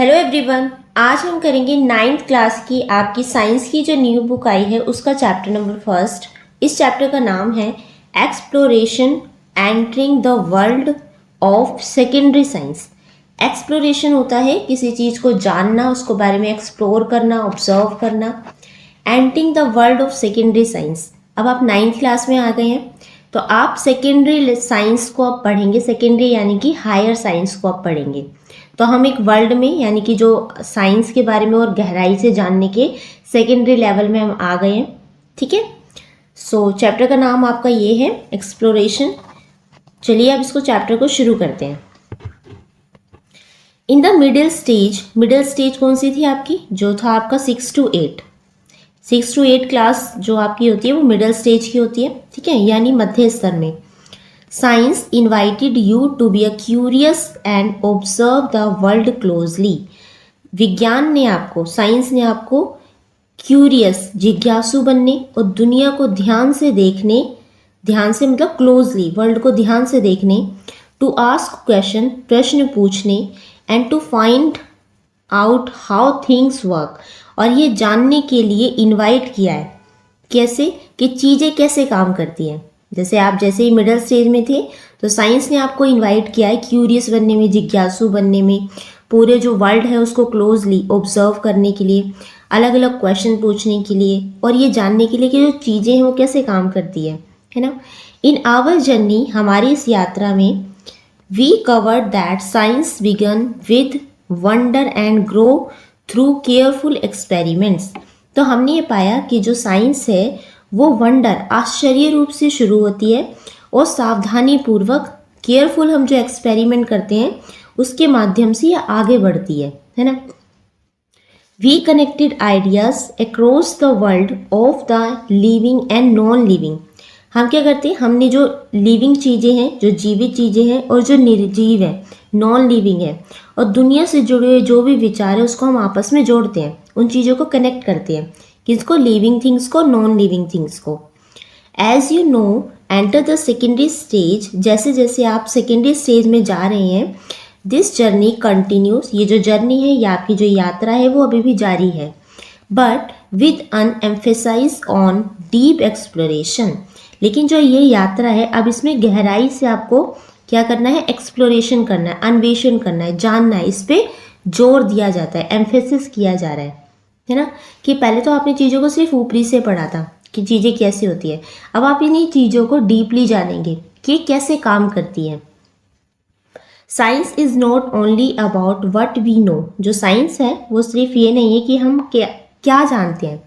Hello everyone. आज हम करेंगे 9th क्लास की आपकी साइंस की जो न्यू बुक आई है उसका चैप्टर नंबर फर्स्ट। इस चैप्टर का नाम है exploration entering the world of secondary science. Exploration होता है किसी चीज़ को जानना, उसको बारे में एक्सप्लोर करना, ऑब्जर्व करना। Entering the world of secondary science. अब आप 9th क्लास में आ गए हैं तो आप सेकेंडरी साइंस को आप पढ़ेंगे। सेकेंडरी यानी कि हायर साइंस को आप पढ़ेंगे। तो हम एक वर्ल्ड में यानी कि जो साइंस के बारे में और गहराई से जानने के सेकेंडरी लेवल में हम आ गए हैं। ठीक है, सो चैप्टर का नाम आपका ये है एक्सप्लोरेशन। चलिए अब इसको चैप्टर को शुरू करते हैं। इन द मिडिल स्टेज कौन सी थी आपकी? जो था आपका 6 to 8 क्लास जो आपकी होती है वो मिडिल स्टेज की होती है। ठीक है, यानी मध्य स्तर में। Science invited you to be a curious and observe the world closely. विज्ञान ने आपको, साइंस ने आपको क्यूरियस, जिज्ञासु बनने और दुनिया को ध्यान से देखने, ध्यान से मतलब क्लोजली, वर्ल्ड को ध्यान से देखने, टू आस्क क्वेश्चन, प्रश्न पूछने, and to find out how things work, और ये जानने के लिए इनवाइट किया है। कैसे कि चीज़ें कैसे काम करती हैं। जैसे आप जैसे ही मिडिल स्टेज में थे तो साइंस ने आपको इनवाइट किया है क्यूरियस बनने में, जिज्ञासु बनने में, पूरे जो वर्ल्ड है उसको क्लोजली ऑब्जर्व करने के लिए, अलग अलग क्वेश्चन पूछने के लिए, और ये जानने के लिए कि जो चीज़ें हैं वो कैसे काम करती है ना। इन आवर जर्नी, हमारी इस यात्रा में, we covered that science began with wonder and grow through careful experiments. तो हमने ये पाया कि जो साइंस है वो वंडर, आश्चर्य रूप से शुरू होती है और सावधानी पूर्वक, केयरफुल, हम जो एक्सपेरिमेंट करते हैं उसके माध्यम से ये आगे बढ़ती है ना। We connected ideas across the world of the living and non living. हम क्या करते हैं, हमने जो लिविंग चीज़ें हैं, जो जीवित चीज़ें हैं, और जो निर्जीव है, नॉन लिविंग है, और दुनिया से जुड़े हुए जो भी विचार है उसको हम आपस में जोड़ते हैं, उन चीज़ों को कनेक्ट करते हैं। किसको? लिविंग थिंग्स को, नॉन लिविंग थिंग्स को। As you know enter the secondary stage, जैसे जैसे आप सेकेंडरी स्टेज में जा रहे हैं, दिस जर्नी कंटिन्यूस, ये जो जर्नी है, ये आपकी जो यात्रा है वो अभी भी जारी है, but with an emphasise on deep exploration. लेकिन जो ये यात्रा है अब इसमें गहराई से आपको क्या करना है? एक्सप्लोरेशन करना है, अन्वेषण करना है, जानना है। इस पर जोर दिया जाता है, एम्फेसिस किया जा रहा है ना। कि पहले तो आपने चीज़ों को सिर्फ ऊपरी से पढ़ा था कि चीज़ें कैसी होती है, अब आप इन्हीं चीज़ों को डीपली जानेंगे कि कैसे काम करती हैं। Science is not only about what we know. जो साइंस है वो सिर्फ ये नहीं है कि हम क्या जानते हैं,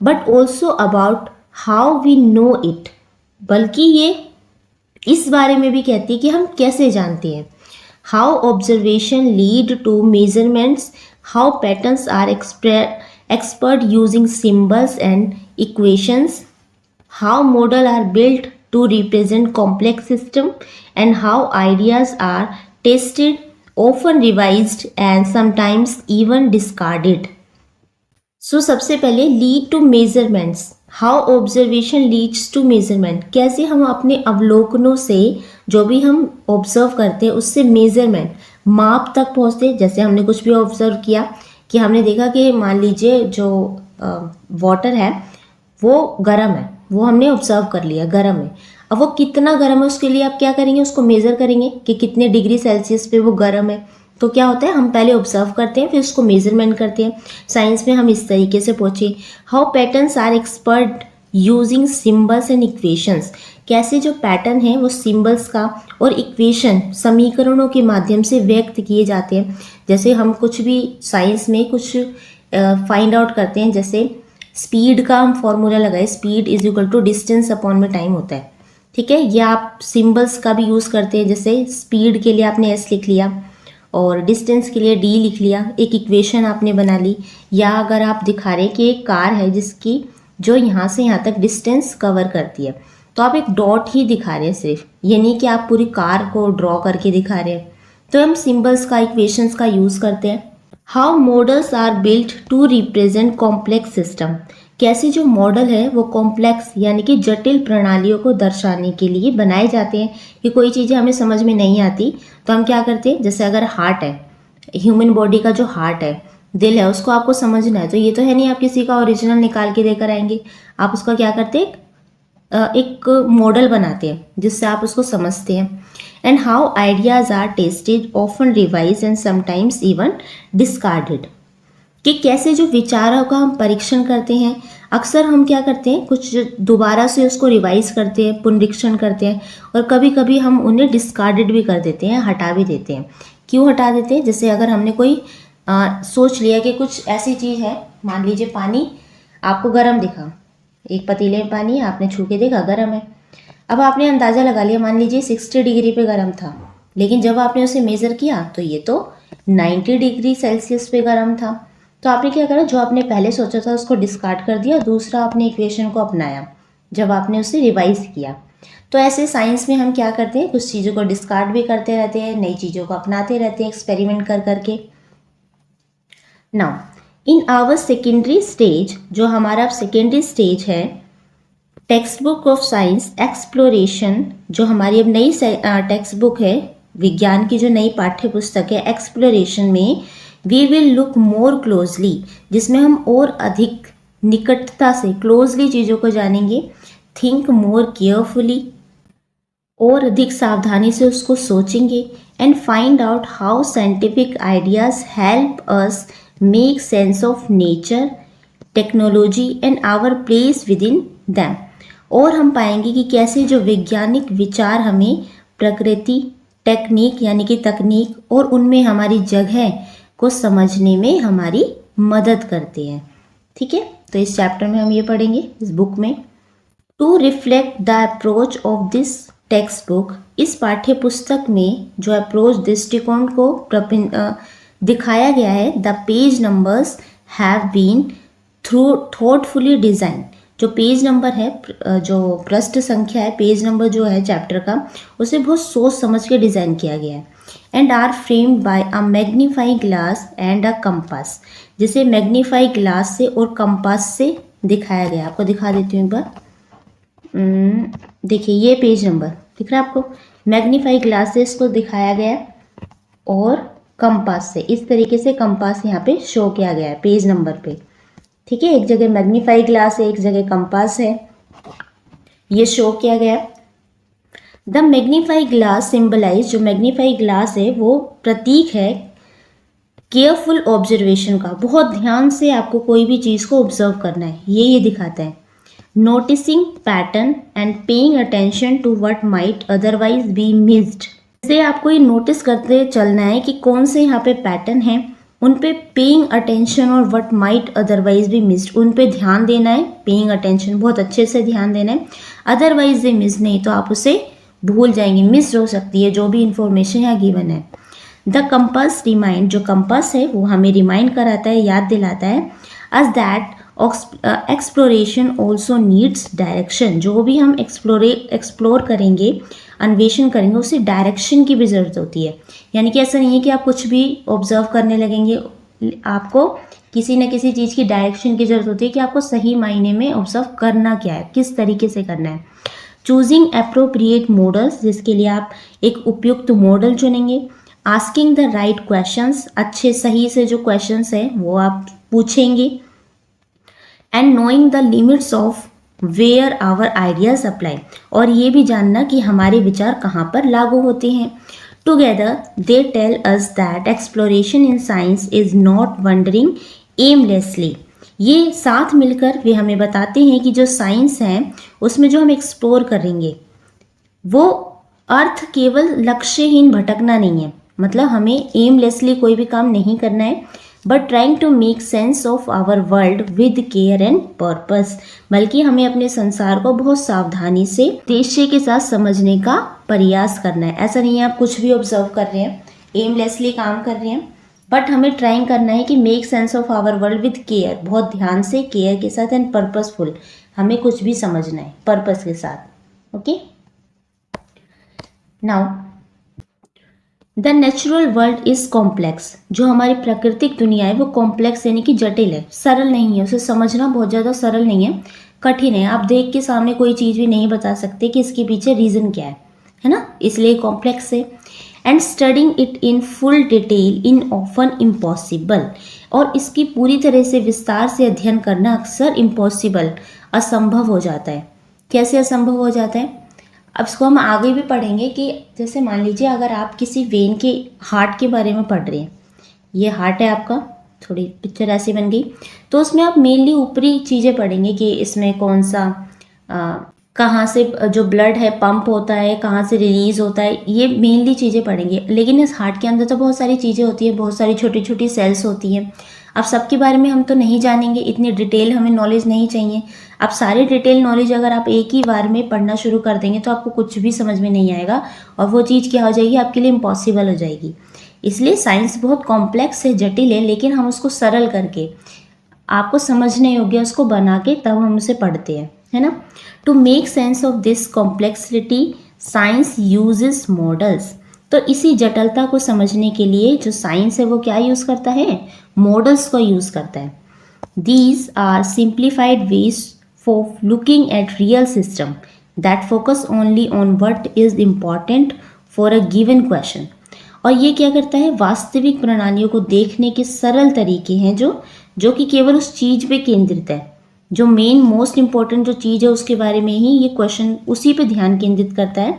but also about how we know it, बल्कि ये इस बारे में भी कहती है कि हम कैसे जानते हैं। How observation lead to measurements, how patterns are expert using symbols and equations, how models are built to represent complex system, and how ideas are tested, often revised and sometimes even discarded. So सबसे पहले lead to measurements, how observation leads to measurement, कैसे हम अपने अवलोकनों से, जो भी हम ऑब्जर्व करते हैं उससे मेजरमेंट, माप तक पहुँचते हैं। जैसे हमने कुछ भी ऑब्जर्व किया कि हमने देखा कि मान लीजिए जो वाटर है वो गर्म है, वो हमने ऑब्जर्व कर लिया गर्म है। अब वो कितना गर्म है उसके लिए आप क्या करेंगे? उसको मेज़र करेंगे कि कितने डिग्री सेल्सियस पे वो गर्म है। तो क्या होता है, हम पहले ऑब्जर्व करते हैं फिर उसको मेजरमेंट करते हैं। साइंस में हम इस तरीके से पहुँचे। How patterns are expert using symbols and equations, कैसे जो पैटर्न है वो सिम्बल्स का और इक्वेशन, समीकरणों के माध्यम से व्यक्त किए जाते हैं। जैसे हम कुछ भी साइंस में कुछ फाइंड आउट करते हैं, जैसे स्पीड का हम फॉर्मूला लगाए, speed is equal to distance upon में टाइम होता है। ठीक है, या आप सिम्बल्स का भी यूज़ करते हैं, जैसे स्पीड के लिए आपने एस लिख लिया और डिस्टेंस के लिए डी लिख लिया, एक इक्वेशन आपने बना ली। या अगर आप दिखा रहे कि एक कार है जिसकी जो यहाँ से यहाँ तक डिस्टेंस कवर करती है, तो आप एक डॉट ही दिखा रहे हैं सिर्फ, ये नहीं कि आप पूरी कार को ड्रॉ करके दिखा रहे हैं। तो हम सिंबल्स का, इक्वेशंस का यूज़ करते हैं। How models are built to represent complex system, कैसे जो मॉडल है वो कॉम्प्लेक्स यानी कि जटिल प्रणालियों को दर्शाने के लिए बनाए जाते हैं। कि कोई चीज़ें हमें समझ में नहीं आती तो हम क्या करते हैं, जैसे अगर हार्ट है ह्यूमन बॉडी का जो हार्ट है, दिल है, उसको आपको समझना है। तो ये तो है नहीं आप किसी का ओरिजिनल निकाल के देकर आएंगे, आप उसका क्या करते हैं, एक मॉडल बनाते हैं जिससे आप उसको समझते हैं। And how ideas are tested, often revise and sometimes even discarded, कि कैसे जो विचारों का हम परीक्षण करते हैं, अक्सर हम क्या करते हैं, कुछ दोबारा से उसको रिवाइज करते हैं, पुनरीक्षण करते हैं, और कभी कभी हम उन्हें डिस्कार्डेड भी कर देते हैं, हटा भी देते हैं। क्यों हटा देते हैं? जैसे अगर हमने कोई सोच लिया कि कुछ ऐसी चीज़ है, मान लीजिए पानी आपको गर्म दिखा, एक पतीले में पानी है, आपने छू के देखा गर्म है। अब आपने अंदाज़ा लगा लिया, मान लीजिए 60 डिग्री पे गर्म था, लेकिन जब आपने उसे मेज़र किया तो ये तो 90 डिग्री सेल्सियस पे गर्म था। तो आपने क्या करा, जो आपने पहले सोचा था उसको डिस्कार्ड कर दिया, दूसरा आपने इक्वेशन को अपनाया जब आपने उसे रिवाइज किया। तो ऐसे साइंस में हम क्या करते हैं, कुछ चीज़ों को डिस्कार्ड भी करते रहते हैं, नई चीज़ों को अपनाते रहते हैं एक्सपेरिमेंट कर करके। Now in our secondary stage, जो हमारा सेकेंडरी स्टेज है, text book of science exploration, जो हमारी अब नई टेक्स्ट बुक है, विज्ञान की जो नई पाठ्य पुस्तक है, एक्सप्लोरेशन में we will look more closely, जिसमें हम और अधिक निकटता से, क्लोजली चीज़ों को जानेंगे, थिंक मोर केयरफुली, और अधिक सावधानी से उसको सोचेंगे, and find out how scientific ideas help us make sense of nature, technology and our place within them. और हम पाएंगे कि कैसे जो वैज्ञानिक विचार हमें प्रकृति, टेक्निक यानी कि तकनीक, और उनमें हमारी जगह को समझने में हमारी मदद करते हैं। ठीक है, तो इस चैप्टर में हम ये पढ़ेंगे, इस बुक में। To reflect the approach of this text book, इस पाठ्य पुस्तक में जो अप्रोच, दृष्टिकोण को दिखाया गया है, the page numbers have been thoughtfully design, जो पेज नंबर है, जो पृष्ठ संख्या है, पेज नंबर जो है चैप्टर का, उसे बहुत सोच समझ के डिज़ाइन किया गया है। And are framed by a magnifying glass and a compass, जिसे मैग्नीफाई ग्लास से और कंपास से दिखाया गया। आपको दिखा देती हूँ एक बार, देखिए ये पेज नंबर दिख रहा है आपको, मैग्नीफाई ग्लास से इसको दिखाया गया और कंपास से, इस तरीके से कंपास यहाँ पे शो किया गया है पेज नंबर पे। ठीक है, एक जगह मैग्नीफाई ग्लास है, एक जगह कंपास है, ये शो किया गया। द मैग्नीफाई ग्लास सिंबलाइज, जो मैग्नीफाई ग्लास है वो प्रतीक है केयरफुल ऑब्जर्वेशन का, बहुत ध्यान से आपको कोई भी चीज़ को ऑब्जर्व करना है, ये दिखाता है। Noticing pattern and paying attention to what might otherwise be missed, इसे आपको ये नोटिस करते चलना है कि कौन से यहाँ पे पैटर्न हैं, उन पे पेइंग अटेंशन और व्हाट माइट अदरवाइज भी मिस्ड, उन पे ध्यान देना है, पेइंग अटेंशन बहुत अच्छे से ध्यान देना है, अदरवाइज दे मिस, नहीं तो आप उसे भूल जाएंगे, मिस हो सकती है जो भी इंफॉर्मेशन यहाँ गिवन है। द कंपास रिमाइंड, जो कंपास है वो हमें रिमाइंड कराता है, याद दिलाता है, as that exploration also needs direction, जो भी हम एक्सप्लोर करेंगे, अन्वेषण करेंगे, उसे डायरेक्शन की भी ज़रूरत होती है। यानी कि ऐसा नहीं है कि आप कुछ भी ऑब्जर्व करने लगेंगे, आपको किसी न किसी चीज़ की डायरेक्शन की ज़रूरत होती है कि आपको सही मायने में ऑब्जर्व करना क्या है, किस तरीके से करना है। चूजिंग अप्रोप्रिएट मॉडल्स, जिसके लिए आप एक उपयुक्त मॉडल चुनेंगे। आस्किंग द राइट क्वेश्चंस, अच्छे सही से जो क्वेश्चंस हैं वो आप पूछेंगे। And knowing the limits of where our ideas apply, और ये भी जानना कि हमारे विचार कहाँ पर लागू होते हैं। Together they tell us that exploration in science is not wandering aimlessly, ये साथ मिलकर वे हमें बताते हैं कि जो साइंस है उसमें जो हम एक्सप्लोर करेंगे वो अर्थ केवल लक्ष्यहीन भटकना नहीं है, मतलब हमें एमलेसली कोई भी काम नहीं करना है, but trying to make sense of our world with care and purpose, बल्कि हमें अपने संसार को बहुत सावधानी से, उद्देश्य के साथ समझने का प्रयास करना है। ऐसा नहीं है आप कुछ भी ऑब्जर्व कर रहे हैं, एमलेसली काम कर रहे हैं, बट हमें ट्राइंग करना है कि make sense of our world with care, बहुत ध्यान से, केयर के साथ, एंड पर्पसफुल, हमें कुछ भी समझना है पर्पस के साथ। Okay, now the natural world is complex, जो हमारी प्राकृतिक दुनिया है वो कॉम्प्लेक्स यानी कि जटिल है, सरल नहीं है, उसे समझना बहुत ज़्यादा सरल नहीं है, कठिन है। आप देख के सामने कोई चीज़ भी नहीं बता सकते कि इसके पीछे रीज़न क्या है ना, इसलिए कॉम्प्लेक्स है। And studying it in full detail in often impossible, और इसकी पूरी तरह से विस्तार से अध्ययन करना अक्सर इम्पॉसिबल, असंभव हो जाता है। कैसे असंभव हो जाता है, अब इसको हम आगे भी पढ़ेंगे कि जैसे मान लीजिए अगर आप किसी वेन के हार्ट के बारे में पढ़ रहे हैं, ये हार्ट है आपका, थोड़ी पिक्चर ऐसी बन गई, तो उसमें आप मेनली ऊपरी चीज़ें पढ़ेंगे कि इसमें कौन सा कहाँ से जो ब्लड है पंप होता है, कहाँ से रिलीज होता है, ये मेनली चीज़ें पढ़ेंगे। लेकिन इस हार्ट के अंदर तो बहुत सारी चीज़ें होती है, बहुत सारी छोटी छोटी सेल्स होती हैं। अब सबके बारे में हम तो नहीं जानेंगे, इतनी डिटेल हमें नॉलेज नहीं चाहिए। अब सारी डिटेल नॉलेज अगर आप एक ही बार में पढ़ना शुरू कर देंगे तो आपको कुछ भी समझ में नहीं आएगा, और वो चीज़ क्या हो जाएगी, आपके लिए इम्पॉसिबल हो जाएगी। इसलिए साइंस बहुत कॉम्प्लेक्स है, जटिल है, लेकिन हम उसको सरल करके आपको समझने योग्य उसको बना के तब हम उसे पढ़ते हैं, है ना। To make sense of this complexity science uses models, तो इसी जटिलता को समझने के लिए जो साइंस है वो क्या यूज़ करता है, मॉडल्स को यूज़ करता है। These are simplified ways for looking at real system that focus only on what is important for a given question. और ये क्या करता है, वास्तविक प्रणालियों को देखने के सरल तरीके हैं जो कि केवल उस चीज़ पे केंद्रित है, जो मेन मोस्ट इम्पॉर्टेंट जो चीज़ है उसके बारे में ही ये क्वेश्चन उसी पे ध्यान केंद्रित करता है,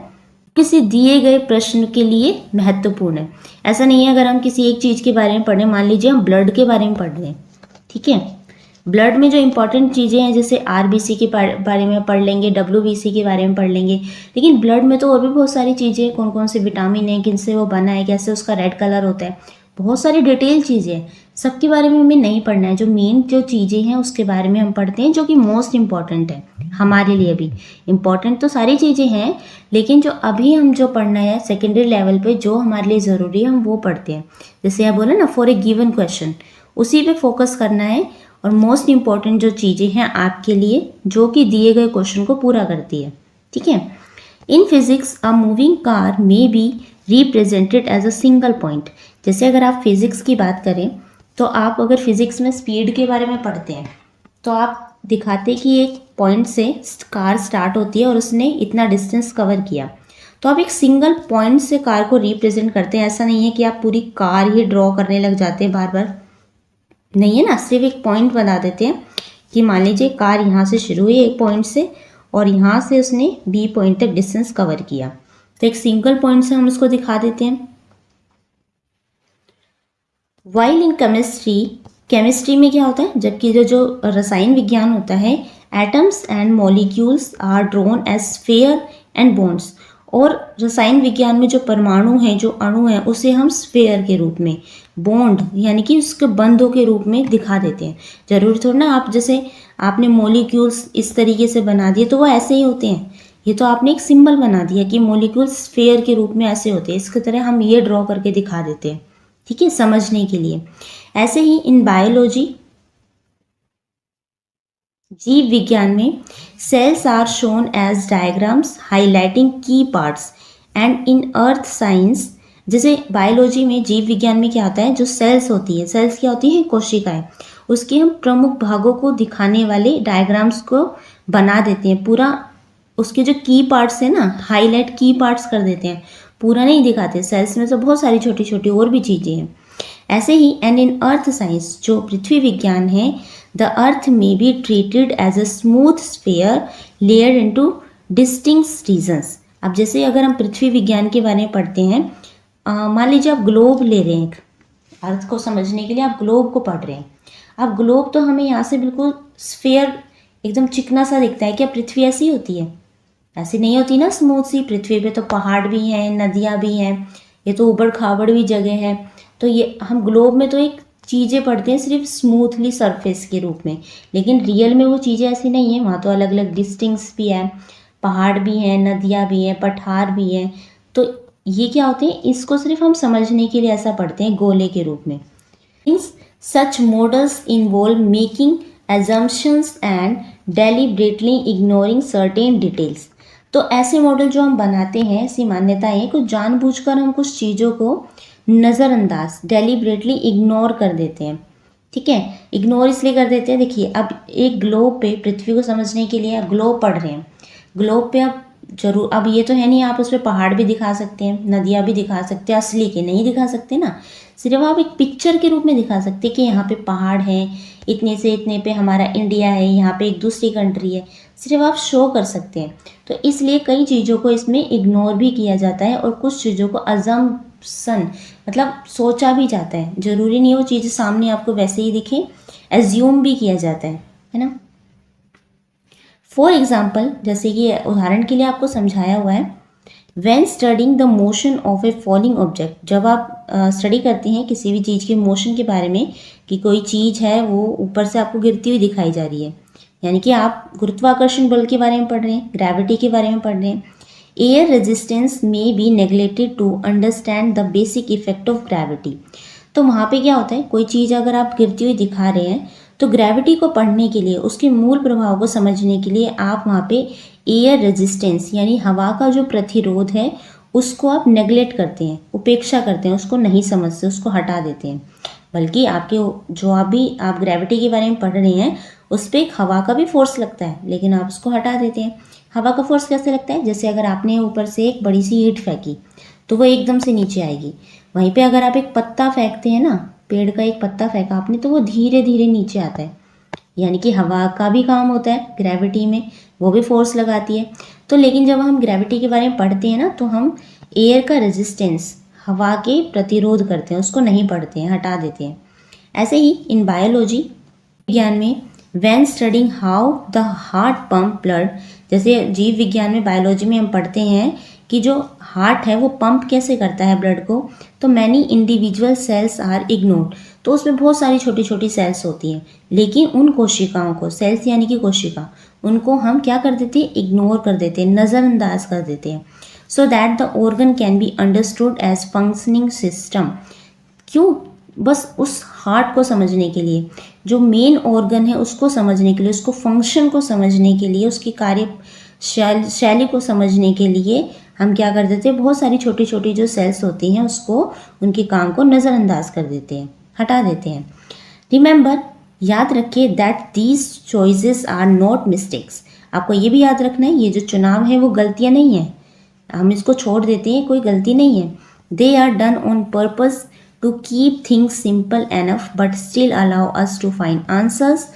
किसी दिए गए प्रश्न के लिए महत्वपूर्ण है। ऐसा नहीं है अगर हम किसी एक चीज़ के बारे में पढ़ें, मान लीजिए हम ब्लड के बारे में पढ़ रहे हैं, ठीक है, ब्लड में जो इंपॉर्टेंट चीज़ें हैं जैसे आरबीसी के बारे में पढ़ लेंगे, डब्ल्यूबीसी के बारे में पढ़ लेंगे, लेकिन ब्लड में तो और भी बहुत सारी चीज़ें, कौन कौन से विटामिन है, किन से वो बना है, कैसे उसका रेड कलर होता है, बहुत सारी डिटेल चीज़ें हैं, सबके बारे में हमें नहीं पढ़ना है। जो मेन जो चीज़ें हैं उसके बारे में हम पढ़ते हैं, जो कि मोस्ट इम्पॉर्टेंट है हमारे लिए। भी इम्पॉर्टेंट तो सारी चीज़ें हैं, लेकिन जो अभी हम जो पढ़ना है सेकेंडरी लेवल पे जो हमारे लिए ज़रूरी है हम वो पढ़ते हैं। जैसे आप बोले ना, फॉर ए गिवन क्वेश्चन, उसी पे फोकस करना है, और मोस्ट इम्पॉर्टेंट जो चीज़ें हैं आपके लिए जो कि दिए गए क्वेश्चन को पूरा करती है, ठीक है। In physics a moving car may be represented as a single point. जैसे अगर आप फिजिक्स की बात करें तो आप अगर फिजिक्स में स्पीड के बारे में पढ़ते हैं तो आप दिखाते कि एक पॉइंट से कार स्टार्ट होती है और उसने इतना डिस्टेंस कवर किया, तो आप एक सिंगल पॉइंट से कार को रिप्रेजेंट करते हैं। ऐसा नहीं है कि आप पूरी कार ही ड्रॉ करने लग जाते हैं बार बार, नहीं है ना, सिर्फ एक पॉइंट बना देते हैं कि मान लीजिए कार यहाँ से शुरू हुई एक पॉइंट से और यहाँ से उसने बी पॉइंट तक डिस्टेंस कवर किया, तो एक सिंगल पॉइंट से हम उसको दिखा देते हैं। वाइल इन केमिस्ट्री में क्या होता है, जबकि जो रसायन विज्ञान होता है, atoms and molecules are drawn as sphere and bonds, और रसायन विज्ञान में जो परमाणु हैं, जो अणु हैं, उसे हम स्फीयर के रूप में, बॉन्ड यानी कि उसके बंधों के रूप में दिखा देते हैं। जरूरी थोड़ा ना आप जैसे आपने मॉलिक्यूल्स इस तरीके से बना दिए तो वो ऐसे ही होते हैं, ये तो आपने एक सिंबल बना दिया कि मॉलिक्यूल्स स्फीयर के रूप में ऐसे होते हैं, इसकी तरह हम ये ड्रॉ करके दिखा देते हैं, ठीक है, समझने के लिए। ऐसे ही इन बायोलॉजी, जीव विज्ञान में, cells are shown as diagrams highlighting key parts, and in earth science, जैसे बायोलॉजी में, जीव विज्ञान में क्या होता है, जो सेल्स होती है, सेल्स क्या होती है, कोशिकाएं, उसके हम प्रमुख भागों को दिखाने वाले डायग्राम्स को बना देते हैं, पूरा उसके जो की पार्ट्स है ना, हाईलाइट की पार्ट्स कर देते हैं, पूरा नहीं दिखाते। सेल्स में तो बहुत सारी छोटी छोटी और भी चीज़ें हैं। ऐसे ही एंड इन अर्थ साइंस, जो पृथ्वी विज्ञान है, the earth may be treated as a smooth sphere layer into distinct regions. अब जैसे अगर हम पृथ्वी विज्ञान के बारे में पढ़ते हैं, मान लीजिए आप ग्लोब ले रहे हैं, अर्थ को समझने के लिए आप ग्लोब को पढ़ रहे हैं। अब ग्लोब तो हमें यहाँ से बिल्कुल स्फीयर एकदम चिकना सा दिखता है, क्या पृथ्वी ऐसी होती है? ऐसी नहीं होती ना स्मूथ सी। पृथ्वी पे तो पहाड़ भी हैं, नदियाँ भी हैं, ये तो ऊबड़ खाबड़ भी जगह है। तो ये हम ग्लोब में तो एक चीज़ें पढ़ते हैं सिर्फ स्मूथली सरफेस के रूप में, लेकिन रियल में वो चीज़ें ऐसी नहीं है, वहाँ तो अलग अलग डिस्टिंक्ट्स भी हैं, पहाड़ भी हैं, नदियाँ भी हैं, पठार भी हैं। तो ये क्या होते हैं, इसको सिर्फ हम समझने के लिए ऐसा पढ़ते हैं गोले के रूप में। Means such models involve making assumptions and deliberately ignoring certain details। तो ऐसे मॉडल जो हम बनाते हैं, ऐसी मान्यताएं, कुछ जानबूझकर हम कुछ चीज़ों को नज़रअंदाज, डेलिबरेटली इग्नोर कर देते हैं, ठीक है। इग्नोर इसलिए कर देते हैं, देखिए अब एक ग्लोब पे, पृथ्वी को समझने के लिए आप ग्लोब पढ़ रहे हैं, ग्लोब पे आप जरूर, अब ये तो है नहीं आप उस पर पहाड़ भी दिखा सकते हैं, नदियाँ भी दिखा सकते हैं, असली के नहीं दिखा सकते ना, सिर्फ आप एक पिक्चर के रूप में दिखा सकते हैं कि यहाँ पे पहाड़ है, इतने से इतने पे हमारा इंडिया है, यहाँ पे एक दूसरी कंट्री है, सिर्फ आप शो कर सकते हैं। तो इसलिए कई चीज़ों को इसमें इग्नोर भी किया जाता है और कुछ चीज़ों को अजम्पशन मतलब सोचा भी जाता है, ज़रूरी नहीं वो चीज़ सामने आपको वैसे ही दिखे, एज्यूम भी किया जाता है ना। फॉर एग्जाम्पल, जैसे कि उदाहरण के लिए आपको समझाया हुआ है, when studying the motion of A falling object, जब आप स्टडी करते हैं किसी भी चीज़ के मोशन के बारे में कि कोई चीज़ है वो ऊपर से आपको गिरती हुई दिखाई जा रही है, यानी कि आप गुरुत्वाकर्षण बल के बारे में पढ़ रहे हैं, ग्रेविटी के बारे में पढ़ रहे हैं। Air resistance may be neglected to understand the basic effect of gravity. तो वहाँ पे क्या होता है, कोई चीज़ अगर आप गिरती हुई दिखा रहे हैं तो ग्रेविटी को पढ़ने के लिए, उसके मूल प्रभाव को समझने के लिए आप वहाँ पे एयर रेजिस्टेंस यानी हवा का जो प्रतिरोध है उसको आप नेग्लेक्ट करते हैं, उपेक्षा करते हैं, उसको नहीं समझते, उसको हटा देते हैं। बल्कि आपके जो आप ग्रेविटी के बारे में पढ़ रहे हैं उस पर एक हवा का भी फोर्स लगता है, लेकिन आप उसको हटा देते हैं। हवा का फोर्स कैसे लगता है, जैसे अगर आपने ऊपर से एक बड़ी सी ईंट फेंकी तो वो एकदम से नीचे आएगी, वहीं पे अगर आप एक पत्ता फेंकते हैं ना, पेड़ का एक पत्ता फेंका आपने, तो वो धीरे धीरे नीचे आता है। यानी कि हवा का भी काम होता है ग्रेविटी में, वो भी फोर्स लगाती है। तो लेकिन जब हम ग्रेविटी के बारे में पढ़ते हैं ना, तो हम एयर का रेजिस्टेंस, हवा के प्रतिरोध करते हैं, उसको नहीं पढ़ते हैं, हटा देते हैं। ऐसे ही इन बायोलॉजी विज्ञान में when studying how the heart pump blood, जैसे जीव विज्ञान में बायोलॉजी में हम पढ़ते हैं कि जो हार्ट है वो पंप कैसे करता है ब्लड को, तो many individual cells are ignored, तो उसमें बहुत सारी छोटी छोटी सेल्स होती हैं, लेकिन उन कोशिकाओं को, सेल्स यानी कि कोशिका, उनको हम क्या कर देते हैं, इग्नोर कर देते हैं, नज़रअंदाज कर देते हैं, so that the organ can be understood as functioning system. क्यों, बस उस हार्ट को समझने के लिए, जो मेन ऑर्गन है उसको समझने के लिए, उसको फंक्शन को समझने के लिए, उसकी कार्य शैली को समझने के लिए हम क्या कर देते हैं, बहुत सारी छोटी छोटी जो सेल्स होती हैं उसको, उनके काम को नज़रअंदाज कर देते हैं, हटा देते हैं। रिमेंबर, याद रखिए that these choices are not mistakes. आपको ये भी याद रखना है, ये जो चुनाव है वो गलतियाँ नहीं हैं, हम इसको छोड़ देते हैं, कोई गलती नहीं है। They are done on purpose to keep things simple enough but still allow us to find answers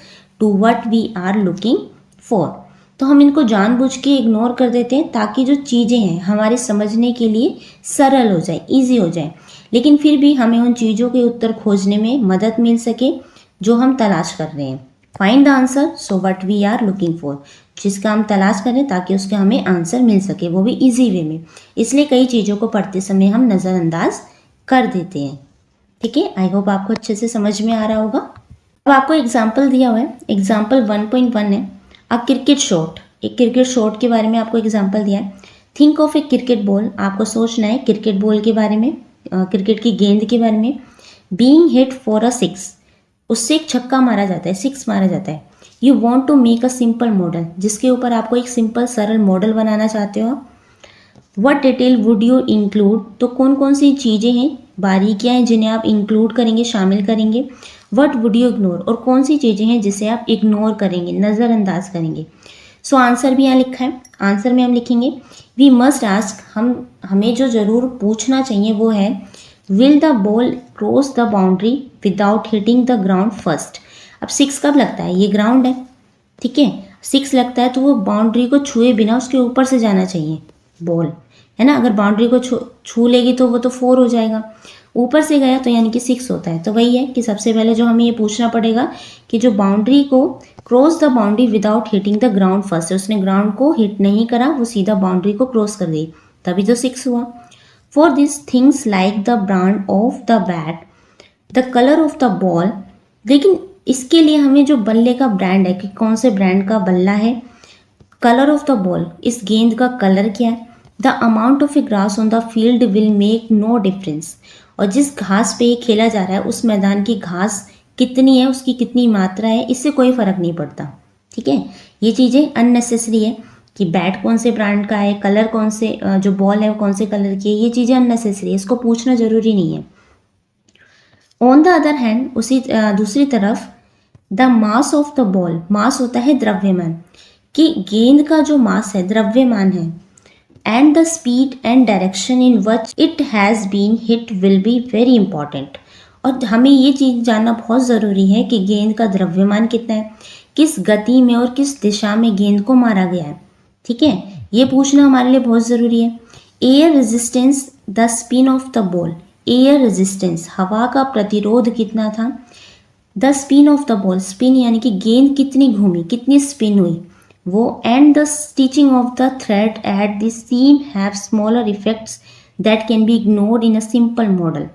to what we are looking for. तो हम इनको जानबूझ के इग्नोर कर देते हैं ताकि जो चीज़ें हैं हमारे समझने के लिए सरल हो जाए, ईजी हो जाए, लेकिन फिर भी हमें उन चीज़ों के उत्तर खोजने में मदद मिल सके जो हम तलाश कर रहे हैं। Find the answer so what we are looking for, जिसका हम तलाश करें ताकि उसका हमें आंसर मिल सके, वो भी इजी वे में। इसलिए कई चीज़ों को पढ़ते समय हम नज़रअंदाज कर देते हैं। ठीक है, आई होप आपको अच्छे से समझ में आ रहा होगा। अब आपको एग्जाम्पल दिया हुआ है, एग्जाम्पल 1.1 है अ क्रिकेट शॉट। एक क्रिकेट शॉट के बारे में आपको एग्जाम्पल दिया है। Think of A cricket ball, आपको सोचना है क्रिकेट बॉल के बारे में, क्रिकेट की गेंद के बारे में। बीइंग हिट फॉर अ 6, उससे एक छक्का मारा जाता है, 6 मारा जाता है। You want to make a simple model, जिसके ऊपर आपको एक सिंपल सरल मॉडल बनाना चाहते हो। What detail would you include, तो कौन कौन सी चीज़ें हैं, बारीकियाँ हैं जिन्हें आप इंक्लूड करेंगे, शामिल करेंगे। वट वुड यू इग्नोर, और कौन सी चीज़ें हैं जिसे आप इग्नोर करेंगे, नज़रअंदाज करेंगे। सो आंसर भी यहाँ लिखा है, आंसर में हम लिखेंगे वी मस्ट आस्क, हमें जो ज़रूर पूछना चाहिए वो है will the ball cross the boundary without hitting the ground first. अब 6 कब लगता है, ये ग्राउंड है, ठीक है, 6 लगता है तो वो बाउंड्री को छुए बिना उसके ऊपर से जाना चाहिए बॉल, है ना। अगर बाउंड्री को छू लेगी तो वो तो 4 हो जाएगा, ऊपर से गया तो यानी कि 6 होता है। तो वही है कि सबसे पहले जो हमें ये पूछना पड़ेगा कि जो बाउंड्री को cross the boundary without hitting the ground first, उसने ग्राउंड को हिट नहीं करा, वो सीधा बाउंड्री को क्रॉस कर दी, तभी तो 6 हुआ। For this things like the brand of the bat, the colour of the ball, लेकिन इसके लिए हमें जो बल्ले का ब्रांड है कि कौन से ब्रांड का बल्ला है, कलर ऑफ द बॉल, इस गेंद का कलर क्या है, the amount of a grass on the field will make no difference, और जिस घास पे ये खेला जा रहा है उस मैदान की घास कितनी है, उसकी कितनी मात्रा है, इससे कोई फ़र्क नहीं पड़ता। ठीक है, ये चीज़ें अननेसेसरी है कि बैट कौन से ब्रांड का है, कलर कौन से, जो बॉल है वो कौन से कलर की है, ये चीज़ें अननेसेसरी है, इसको पूछना ज़रूरी नहीं है। ऑन द अदर हैंड, उसी दूसरी तरफ the mass of the ball, mass होता है द्रव्यमान, कि गेंद का जो मास है द्रव्यमान है, and the speed and direction in which it has been hit will be very important। और हमें ये चीज़ जानना बहुत ज़रूरी है कि गेंद का द्रव्यमान कितना है, किस गति में और किस दिशा में गेंद को मारा गया है। ठीक है, ये पूछना हमारे लिए बहुत ज़रूरी है। Air resistance, the spin of the ball. Air resistance, हवा का प्रतिरोध कितना था। The spin of the ball, spin यानी कि गेंद कितनी घूमी, कितनी स्पिन हुई वो। And the stitching of the thread at the seam have smaller effects that can be ignored in a simple model.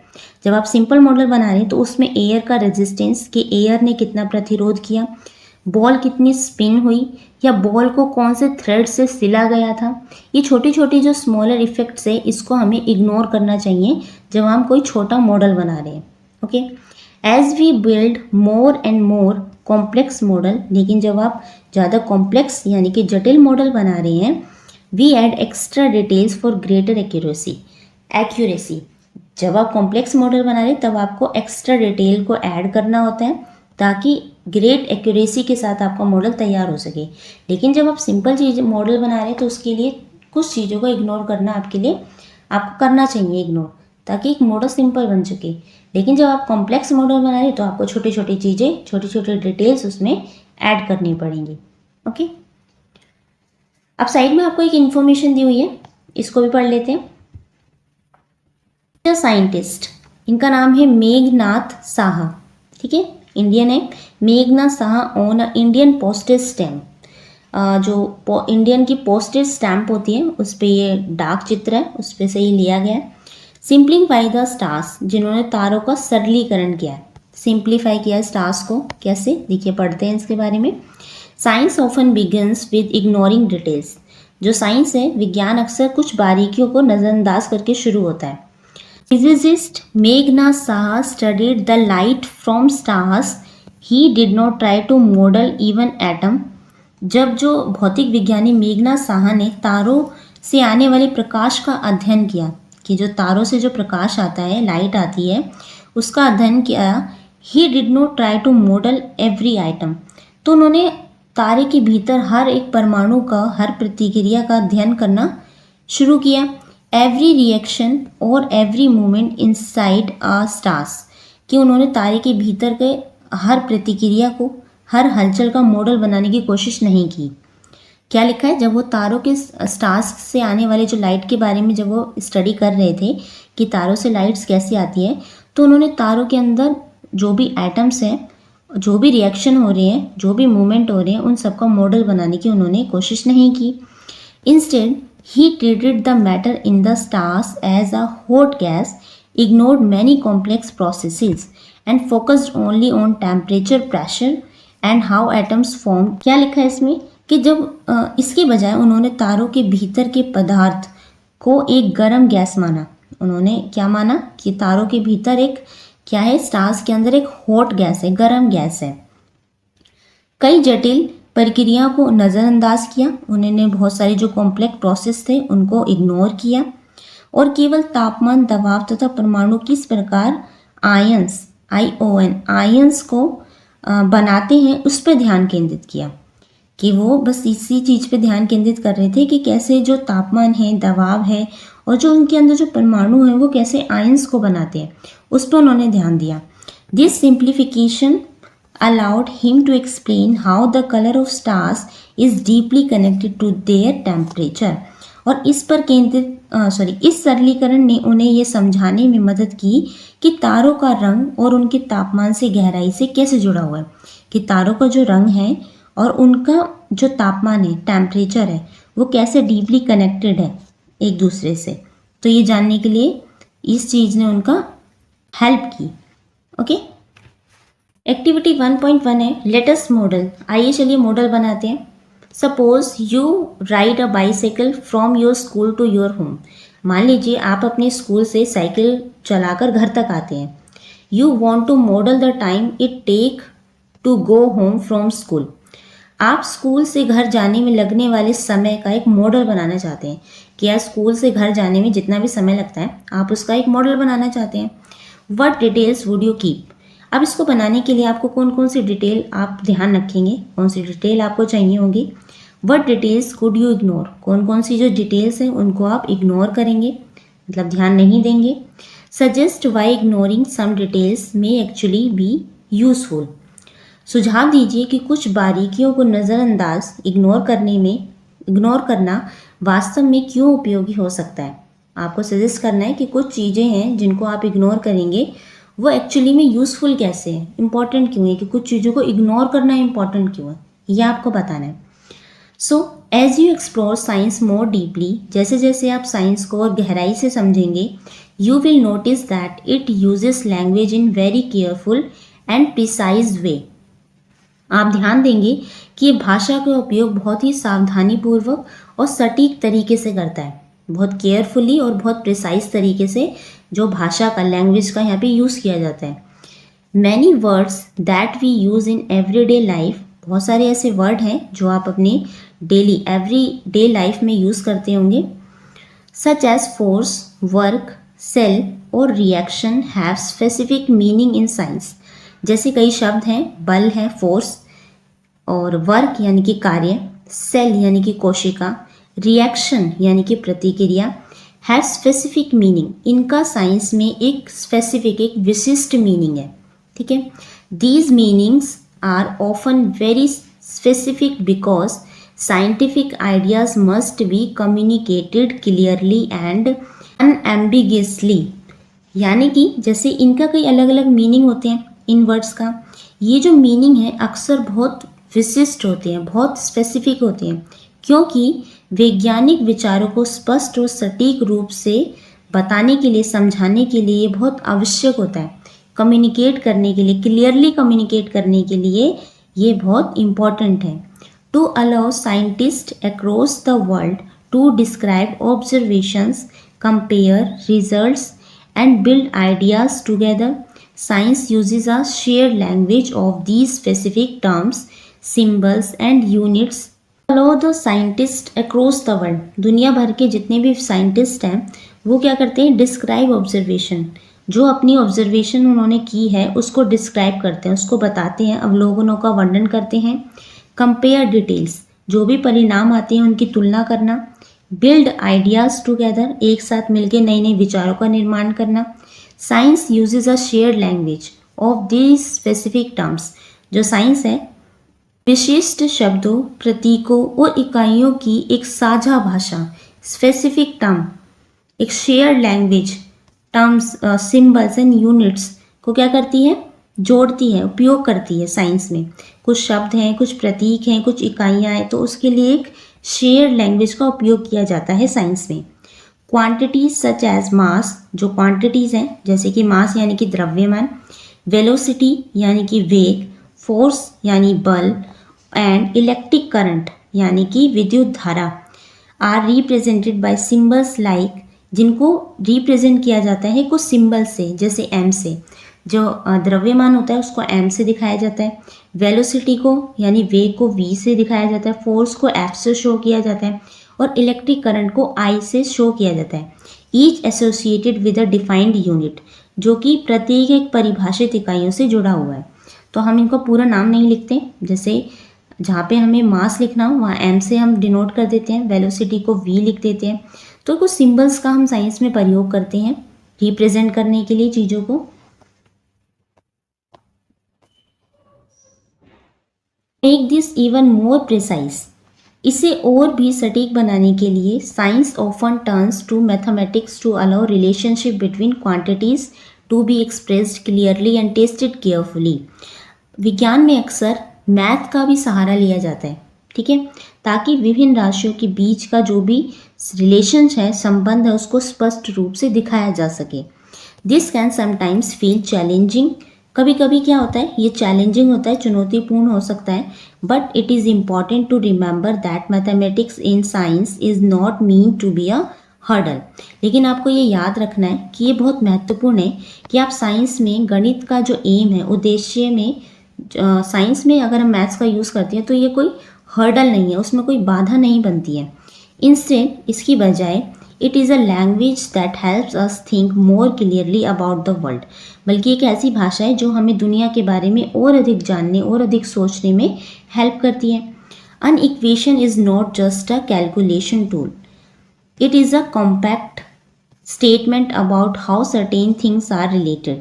जब आप सिंपल मॉडल बना रहे हैं तो उसमें एयर का रेजिस्टेंस, कि एयर ने कितना प्रतिरोध किया, बॉल कितनी स्पिन हुई, या बॉल को कौन से थ्रेड से सिला गया था, ये छोटी छोटी जो स्मॉलर इफेक्ट्स है इसको हमें इग्नोर करना चाहिए जब हम कोई छोटा मॉडल बना रहे हैं। Okay, as we build more and more complex model, लेकिन जब आप ज़्यादा कॉम्प्लेक्स यानी कि जटिल मॉडल बना रहे हैं, we add extra details for greater accuracy. जब आप कॉम्प्लेक्स मॉडल बना रहे हैं तब आपको एक्स्ट्रा डिटेल को ऐड करना होता है ताकि ग्रेट एक्यूरेसी के साथ आपका मॉडल तैयार हो सके। लेकिन जब आप सिंपल चीज मॉडल बना रहे हैं तो उसके लिए कुछ चीज़ों को इग्नोर करना आपके लिए आपको करना चाहिए इग्नोर, ताकि एक मॉडल सिंपल बन सके। लेकिन जब आप कॉम्प्लेक्स मॉडल बना रहे हैं तो आपको छोटी छोटी चीज़ें, छोटी छोटी डिटेल्स उसमें ऐड करनी पड़ेंगी। ओके, अब साइड में आपको एक इन्फॉर्मेशन दी हुई है, इसको भी पढ़ लेते हैं। साइंटिस्ट, इनका नाम है मेघनाथ साहा। ठीक है, इंडियन है। Meghnath Saha on a Indian postage stamp, जो इंडियन की पोस्टेज स्टैम्प होती है उस पर ये डाक चित्र है, उस पर से ही लिया गया है। सिंप्लीफाई द स्टार्स, जिन्होंने तारों का सरलीकरण किया है, सिंप्लीफाई किया है स्टार्स को। कैसे, देखिए पढ़ते हैं इसके बारे में। Science often begins with ignoring details, जो साइंस है, विज्ञान अक्सर कुछ बारीकियों को नज़रअंदाज करके शुरू होता है। Physicist Meghnath Saha studied the light from stars. He did not try to model even atom. जब जो भौतिक विज्ञानी मेघनाथ साहा ने तारों से आने वाले प्रकाश का अध्ययन किया, कि जो तारों से जो प्रकाश आता है, लाइट आती है, उसका अध्ययन किया, he did not try to model every atom. तो उन्होंने तारे के भीतर हर एक परमाणु का, हर प्रतिक्रिया का अध्ययन करना शुरू किया। एवरी रिएक्शन और एवरी मूवमेंट इनसाइड आ स्टार्स, कि उन्होंने तारे के भीतर के हर प्रतिक्रिया को, हर हलचल का मॉडल बनाने की कोशिश नहीं की। क्या लिखा है, जब वो तारों के स्टार्स से आने वाले जो लाइट के बारे में जब वो स्टडी कर रहे थे कि तारों से लाइट्स कैसी आती है, तो उन्होंने तारों के अंदर जो भी एटम्स हैं, जो भी रिएक्शन हो रहे हैं, जो भी मूवमेंट हो रहे हैं, उन सबका मॉडल बनाने की उन्होंने कोशिश नहीं की। Instead he treated the matter in the stars as a hot gas, ignored many complex processes and focused only on temperature, pressure and how atoms form। क्या लिखा है इसमें कि जब इसके बजाय उन्होंने तारों के भीतर के पदार्थ को एक गर्म गैस माना। उन्होंने क्या माना कि तारों के भीतर एक क्या है, स्टार्स के अंदर एक हॉट गैस है, गर्म गैस है। कई जटिल प्रक्रिया को नज़रअंदाज किया, उन्होंने बहुत सारी जो कॉम्प्लेक्स प्रोसेस थे उनको इग्नोर किया और केवल तापमान, दबाव तथा परमाणु किस प्रकार आयंस, आयंस को बनाते हैं उस पर ध्यान केंद्रित किया। कि वो बस इसी चीज़ पे ध्यान केंद्रित कर रहे थे कि कैसे जो तापमान है, दबाव है और जो उनके अंदर जो परमाणु है वो कैसे आयंस को बनाते हैं, उस पर उन्होंने ध्यान दिया। This simplification allowed him to explain how the color of stars is deeply connected to their temperature। और इस पर केंद्रित इस सरलीकरण ने उन्हें ये समझाने में मदद की कि तारों का रंग और उनके तापमान से गहराई से कैसे जुड़ा हुआ है, कि तारों का जो रंग है और उनका जो तापमान है, टेम्परेचर है, वो कैसे डीपली कनेक्टेड है एक दूसरे से। तो ये जानने के लिए इस चीज़ ने उनका हेल्प की। ओके, एक्टिविटी 1.1 है लेटेस्ट मॉडल। आइए चलिए मॉडल बनाते हैं। Suppose you ride a bicycle from your school to your home. मान लीजिए आप अपने स्कूल से साइकिल चलाकर घर तक आते हैं। You want to model the time it take to go home from school. आप स्कूल से घर जाने में लगने वाले समय का एक मॉडल बनाना चाहते हैं, कि यार स्कूल से घर जाने में जितना भी समय लगता है आप उसका एक मॉडल बनाना चाहते हैं। What details would you keep. अब इसको बनाने के लिए आपको कौन कौन सी डिटेल आप ध्यान रखेंगे, कौन सी डिटेल आपको चाहिए होगी, what details could you ignore, कौन कौन सी जो डिटेल्स हैं उनको आप इग्नोर करेंगे, मतलब ध्यान नहीं देंगे। Suggest why ignoring some details may actually be useful, सुझाव दीजिए कि कुछ बारीकियों को नज़रअंदाज इग्नोर करना वास्तव में क्यों उपयोगी हो सकता है। आपको सजेस्ट करना है कि कुछ चीज़ें हैं जिनको आप इग्नोर करेंगे वो एक्चुअली में यूज़फुल कैसे है, इंपॉर्टेंट क्यों है, कि कुछ चीज़ों को इग्नोर करना इंपॉर्टेंट क्यों है, ये आपको बताना है। So as you explore science more deeply, जैसे जैसे आप साइंस को और गहराई से समझेंगे, you will notice that it uses language in very careful and precise way. आप ध्यान देंगे कि ये भाषा का उपयोग बहुत ही सावधानीपूर्वक और सटीक तरीके से करता है, बहुत केयरफुली और बहुत प्रिसाइज तरीके से जो भाषा का, लैंग्वेज का यहाँ पे यूज़ किया जाता है। Many words that we use in everyday life, बहुत सारे ऐसे वर्ड हैं जो आप अपने एवरी डे लाइफ में यूज़ करते होंगे, such as force, work, cell और reaction have specific meaning in science. जैसे कई शब्द हैं, बल है, फोर्स, और वर्क यानी कि कार्य, सेल यानी कि कोशिका, रिएक्शन यानी कि प्रतिक्रिया, हैव स्पेसिफिक मीनिंग, इनका साइंस में एक स्पेसिफिक, एक विशिष्ट मीनिंग है। ठीक है, these meanings are often very specific because scientific ideas must be communicated clearly and unambiguously, यानी कि जैसे इनका कई अलग अलग मीनिंग होते हैं इन वर्ड्स का, ये जो मीनिंग है अक्सर बहुत विशिष्ट होते हैं, बहुत स्पेसिफिक होते हैं, क्योंकि वैज्ञानिक विचारों को स्पष्ट और सटीक रूप से बताने के लिए, समझाने के लिए बहुत आवश्यक होता है। कम्युनिकेट करने के लिए, क्लियरली कम्युनिकेट करने के लिए ये बहुत इम्पॉर्टेंट है। To allow scientist across the world to describe observations, compare results and build ideas together, science uses a shared language of these specific terms, symbols and units allow the scientists across the world, दुनिया भर के जितने भी scientist हैं वो क्या करते हैं, डिस्क्राइब ऑब्जर्वेशन, जो अपनी ऑब्जर्वेशन उन्होंने की है उसको डिस्क्राइब करते हैं, उसको बताते हैं, अवलोकनों का वर्णन करते हैं। कंपेयर डिटेल्स, जो भी परिणाम आते हैं उनकी तुलना करना। बिल्ड आइडियाज टुगेदर, एक साथ मिलकर नए नए विचारों का निर्माण करना। Science usage a shared language of these specific terms, जो साइंस है विशिष्ट शब्दों, प्रतीकों और इकाइयों की एक साझा भाषा, स्पेसिफिक टर्म, एक shared language, terms, symbols and units को क्या करती है, जोड़ती है, उपयोग करती है। साइंस में कुछ शब्द हैं, कुछ प्रतीक हैं, कुछ इकाइयाँ हैं, तो उसके लिए एक शेयर्ड लैंग्वेज का उपयोग किया जाता है साइंस में। क्वांटिटीज सच एज मास, जो क्वांटिटीज़ हैं जैसे कि मास यानी कि द्रव्यमान, वेलोसिटी यानी कि वेग, फोर्स यानी बल एंड इलेक्ट्रिक करंट यानी कि विद्युत धारा, are represented by symbols like, जिनको रिप्रेजेंट किया जाता है कुछ सिंबल से, जैसे एम से, जो द्रव्यमान होता है उसको एम से दिखाया जाता है, वेलोसिटी को यानी वेग को वी से दिखाया जाता है, फोर्स को एफ से शो किया जाता है और इलेक्ट्रिक करंट को आई से शो किया जाता है। Each associated with a defined unit, जो कि प्रत्येक एक परिभाषित इकाइयों से जुड़ा हुआ है। तो हम इनको पूरा नाम नहीं लिखते, जैसे जहाँ पे हमें मास लिखना हो वहाँ एम से हम डिनोट कर देते हैं, वेलोसिटी को वी लिख देते हैं। तो कुछ सिंबल्स का हम साइंस में प्रयोग करते हैं रिप्रेजेंट करने के लिए चीज़ों को। Make this even more precise, इसे और भी सटीक बनाने के लिए science often turns to mathematics to allow relationship between quantities to be expressed clearly and tested carefully. विज्ञान में अक्सर मैथ का भी सहारा लिया जाता है, ठीक है, ताकि विभिन्न राशियों के बीच का जो भी रिलेशन है, संबंध है, उसको स्पष्ट रूप से दिखाया जा सके। This can sometimes feel challenging, कभी कभी क्या होता है, ये चैलेंजिंग होता है, चुनौतीपूर्ण हो सकता है, but it is important to remember that mathematics in science is not mean to be a hurdle. लेकिन आपको ये याद रखना है कि ये बहुत महत्वपूर्ण है कि आप साइंस में गणित का जो एम है, उद्देश्य में, साइंस में अगर हम मैथ्स का यूज़ करते हैं तो ये कोई हर्डल नहीं है, उसमें कोई बाधा नहीं बनती है। इंस्टेड, इसकी बजाय it is a language that helps us think more clearly about the world, बल्कि एक ऐसी भाषा है जो हमें दुनिया के बारे में और अधिक जानने और अधिक सोचने में हेल्प करती है। An equation is not just a calculation tool. It is a compact statement about how certain things are related.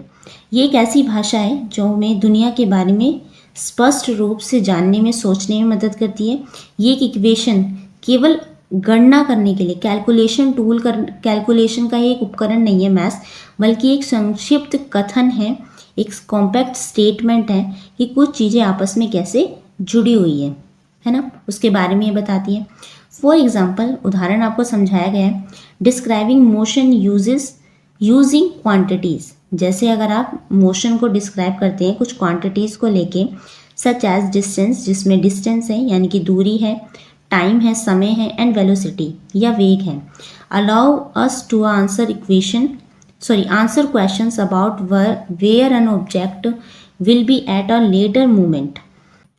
ये एक ऐसी भाषा है जो हमें दुनिया के बारे में स्पष्ट रूप से जानने में, सोचने में मदद करती है। ये एक इक्वेशन केवल गणना करने के लिए कैलकुलेशन का एक उपकरण नहीं है मैथ्स, बल्कि एक संक्षिप्त कथन है, एक कॉम्पैक्ट स्टेटमेंट है कि कुछ चीज़ें आपस में कैसे जुड़ी हुई है ना, उसके बारे में ये बताती है। फॉर एग्जाम्पल, उदाहरण आपको समझाया गया है, डिस्क्राइबिंग मोशन यूजिंग क्वांटिटीज़। जैसे अगर आप मोशन को डिस्क्राइब करते हैं कुछ क्वांटिटीज़ को लेके, सच एज डिस्टेंस, जिसमें डिस्टेंस है यानी कि दूरी है, टाइम है समय है, एंड वेलोसिटी या वेग है। Allow us to answer questions about where an object will be at a later moment.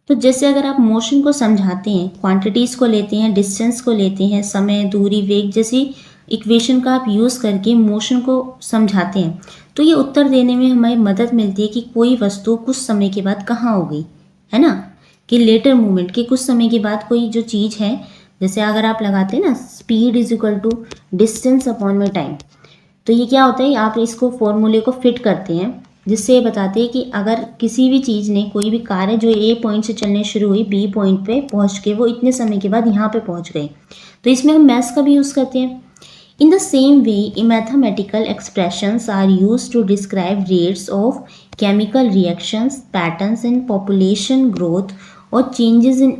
तो जैसे अगर आप मोशन को समझाते हैं, क्वांटिटीज़ को लेते हैं, डिस्टेंस को लेते हैं, समय, दूरी, वेग जैसी इक्वेशन का आप यूज़ करके मोशन को समझाते हैं, तो ये उत्तर देने में हमें मदद मिलती है कि कोई वस्तु कुछ समय के बाद कहाँ हो गई, है ना, कि लेटर मूवमेंट के कुछ समय के बाद कोई जो चीज़ है, जैसे अगर आप लगाते हैं ना speed is equal to distance upon में टाइम, तो ये क्या होता है, आप इसको फॉर्मूले को फिट करते हैं जिससे ये बताते हैं कि अगर किसी भी चीज़ ने, कोई भी कार है जो ए पॉइंट से चलने शुरू हुई बी पॉइंट पे पहुंच के वो इतने समय के बाद यहाँ पे पहुंच गए, तो इसमें हम मैथ्स का भी यूज़ करते हैं। In the same way mathematical expressions are used to describe rates of chemical reactions, patterns in population growth और changes in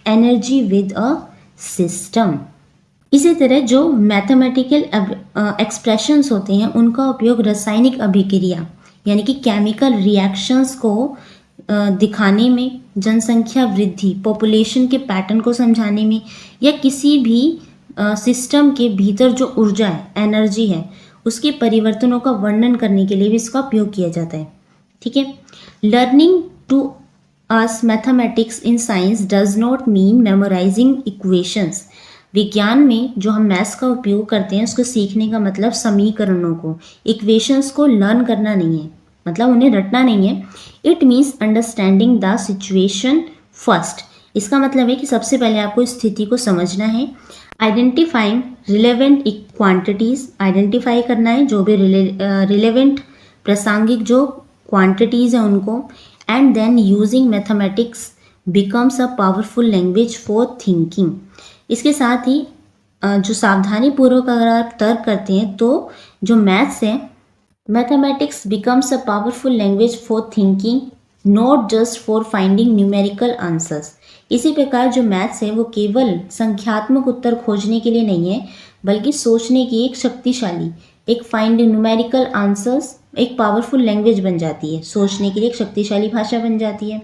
energy with a system. इसी तरह जो मैथमेटिकल एक्सप्रेशंस होते हैं उनका उपयोग रासायनिक अभिक्रिया यानी कि केमिकल रिएक्शंस को दिखाने में, जनसंख्या वृद्धि, पॉपुलेशन के पैटर्न को समझाने में, या किसी भी सिस्टम के भीतर जो ऊर्जा है, एनर्जी है, उसके परिवर्तनों का वर्णन करने के लिए भी इसका उपयोग किया जाता है। ठीक है, learning to use mathematics in science does not mean memorising equations. विज्ञान में जो हम मैथ्स का उपयोग करते हैं उसको सीखने का मतलब समीकरणों को, इक्वेशंस को लर्न करना नहीं है, मतलब उन्हें रटना नहीं है। It means understanding the situation first. इसका मतलब है कि सबसे पहले आपको स्थिति को समझना है। आइडेंटिफाइंग रिलेवेंट क्वांटिटीज़, आइडेंटिफाई करना है जो भी रिलेवेंट प्रासंगिक जो क्वांटिटीज़ हैं उनको, and then using mathematics becomes a powerful language for thinking. इसके साथ ही जो सावधानी पूर्वक अगर आप तर्क करते हैं तो जो मैथ्स है, mathematics becomes a powerful language for thinking, not just for finding numerical answers. इसी प्रकार जो मैथ्स है वो केवल संख्यात्मक उत्तर खोजने के लिए नहीं है, बल्कि सोचने की एक शक्तिशाली, एक फाइंडिंग न्यूमेरिकल आंसर्स, एक पावरफुल लैंग्वेज बन जाती है, सोचने के लिए एक शक्तिशाली भाषा बन जाती है।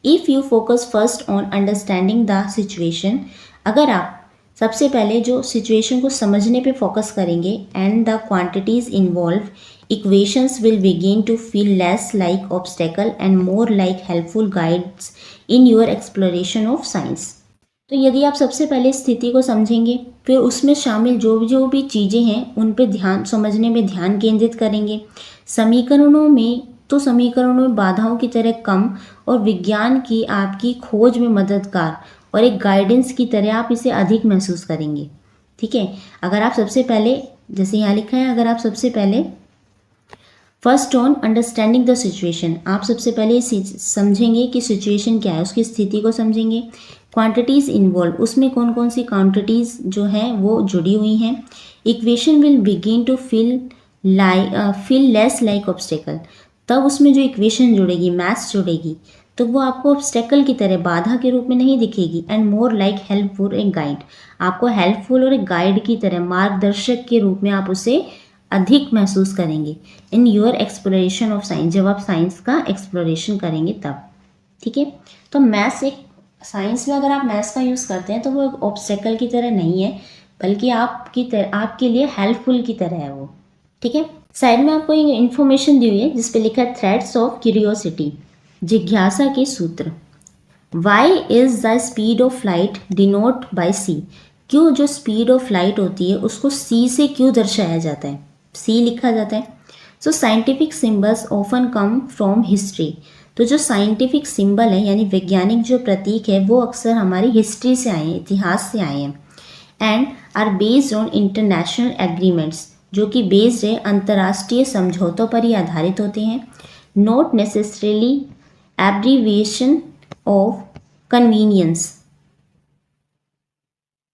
If you focus first on understanding the situation, अगर आप सबसे पहले जो सिचुएशन को समझने पे फोकस करेंगे, and the quantities involve, equations will begin to feel less like obstacle and more like helpful guides in your exploration of science. तो यदि आप सबसे पहले स्थिति को समझेंगे, फिर उसमें शामिल जो भी चीज़ें हैं उन पे ध्यान समझने में ध्यान केंद्रित करेंगे। समीकरणों में बाधाओं की तरह कम और विज्ञान की आपकी खोज में मददगार और एक गाइडेंस की तरह आप इसे अधिक महसूस करेंगे। ठीक है, अगर आप सबसे पहले, जैसे यहाँ लिखा है, अगर आप सबसे पहले first on understanding the situation, आप सबसे पहले समझेंगे कि सिचुएशन क्या है, उसकी स्थिति को समझेंगे। क्वांटिटीज़ इन्वॉल्व, उसमें कौन कौन सी क्वांटिटीज़ जो हैं वो जुड़ी हुई हैं। Equation will begin to feel less like obstacle, तब उसमें जो इक्वेशन जुड़ेगी, मैथ्स जुड़ेगी, तो वो आपको ऑब्स्टेकल की तरह, बाधा के रूप में नहीं दिखेगी। And more like helpful a guide, आपको हेल्पफुल और एक गाइड की तरह, मार्गदर्शक के रूप में आप उसे अधिक महसूस करेंगे इन योर एक्सप्लोरेशन ऑफ साइंस, जब आप साइंस का एक्सप्लोरेशन करेंगे तब। ठीक है, तो मैथ्स एक, साइंस में अगर आप मैथ्स का यूज़ करते हैं तो वो एक ऑब्स्टेकल की तरह नहीं है, बल्कि आपके लिए हेल्पफुल की तरह है वो। ठीक है, साइड में आपको एक इन्फॉर्मेशन दी हुई है जिस पे लिखा है थ्रेड्स ऑफ क्यूरियोसिटी, जिज्ञासा के सूत्र। Why is the speed of light denote by C, क्यों जो स्पीड ऑफ लाइट होती है उसको सी से क्यों दर्शाया जाता है, सी लिखा जाता है। सो scientific symbols often come from history, तो जो साइंटिफिक सिंबल है यानी वैज्ञानिक जो प्रतीक है वो अक्सर हमारी हिस्ट्री से आए हैं, इतिहास से आए हैं, and are based on international agreements, जो कि बेस्ड है अंतर्राष्ट्रीय समझौतों पर ही आधारित होते हैं, not necessarily abbreviation of convenience,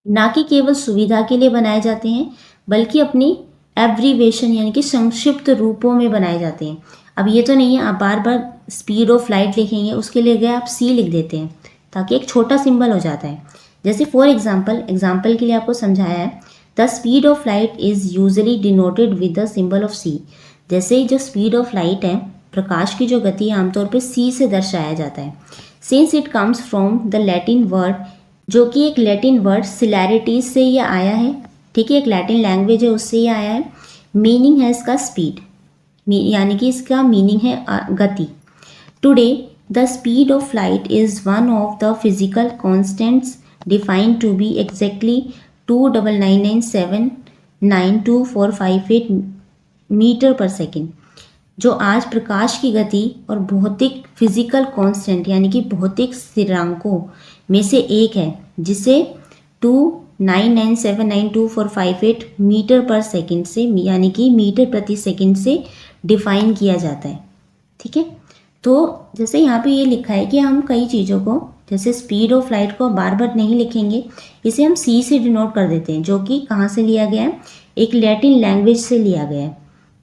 ना कि केवल सुविधा के लिए बनाए जाते हैं बल्कि अपनी एब्रीवेशन यानी कि संक्षिप्त रूपों में बनाए जाते हैं। अब ये तो नहीं है आप बार बार स्पीड ऑफ लाइट लिखेंगे, उसके लिए गए आप सी लिख देते हैं ताकि एक छोटा सिंबल हो जाता है। जैसे फॉर एग्जाम्पल के लिए आपको समझाया है, the speed of light is usually denoted with the symbol of C. जैसे जो स्पीड ऑफ लाइट है, प्रकाश की जो गति है, आमतौर पर सी से दर्शाया जाता है। Since it comes from the Latin word, जो कि एक लैटिन वर्ड सिलैरिटीज से ये आया है, ठीक है, एक लैटिन लैंग्वेज है उससे ये आया है। मीनिंग है इसका स्पीड, यानी कि इसका मीनिंग है गति। Today the speed of light is one of the physical constants defined to be exactly 299792458 metre per second, जो आज प्रकाश की गति और भौतिक फिजिकल कांस्टेंट यानी कि भौतिक स्थिरांकों में से एक है, जिसे 299792458 मीटर पर सेकेंड से यानी कि मीटर प्रति सेकेंड से डिफाइन किया जाता है। ठीक है, तो जैसे यहाँ पे ये लिखा है कि हम कई चीज़ों को, जैसे स्पीड ऑफ लाइट को बार बार नहीं लिखेंगे, इसे हम सी से डिनोट कर देते हैं, जो कि कहाँ से लिया गया है, एक लैटिन लैंग्वेज से लिया गया है।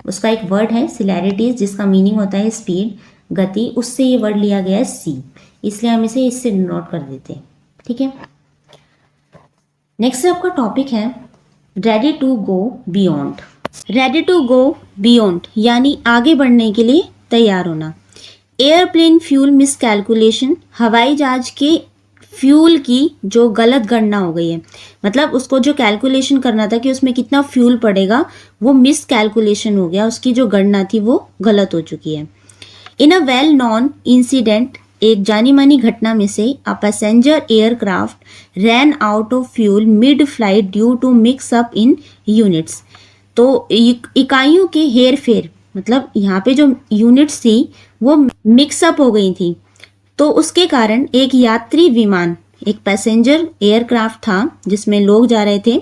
उसका एक वर्ड है सिलैरिटीज, जिसका मीनिंग होता है स्पीड, गति, उससे ये वर्ड लिया गया है सी, इसलिए हम इसे इससे डिनोट कर देते हैं। ठीक है, नेक्स्ट आपका टॉपिक है ready to go beyond. Ready to go beyond यानी आगे बढ़ने के लिए तैयार होना। एयरप्लेन फ्यूल मिसकैलकुलेशन, हवाई जहाज के फ्यूल की जो गलत गणना हो गई है, मतलब उसको जो कैलकुलेशन करना था कि उसमें कितना फ्यूल पड़ेगा, वो मिस कैलकुलेशन हो गया, उसकी जो गणना थी वो गलत हो चुकी है। In a well known incident, एक जानी मानी घटना में से, a passenger aircraft ran out of fuel mid flight due to mix up in units. तो इकाइयों के हेर फेर, मतलब यहाँ पे जो यूनिट्स थी वो मिक्सअप हो गई थी, तो उसके कारण एक यात्री विमान, एक पैसेंजर एयरक्राफ्ट था जिसमें लोग जा रहे थे,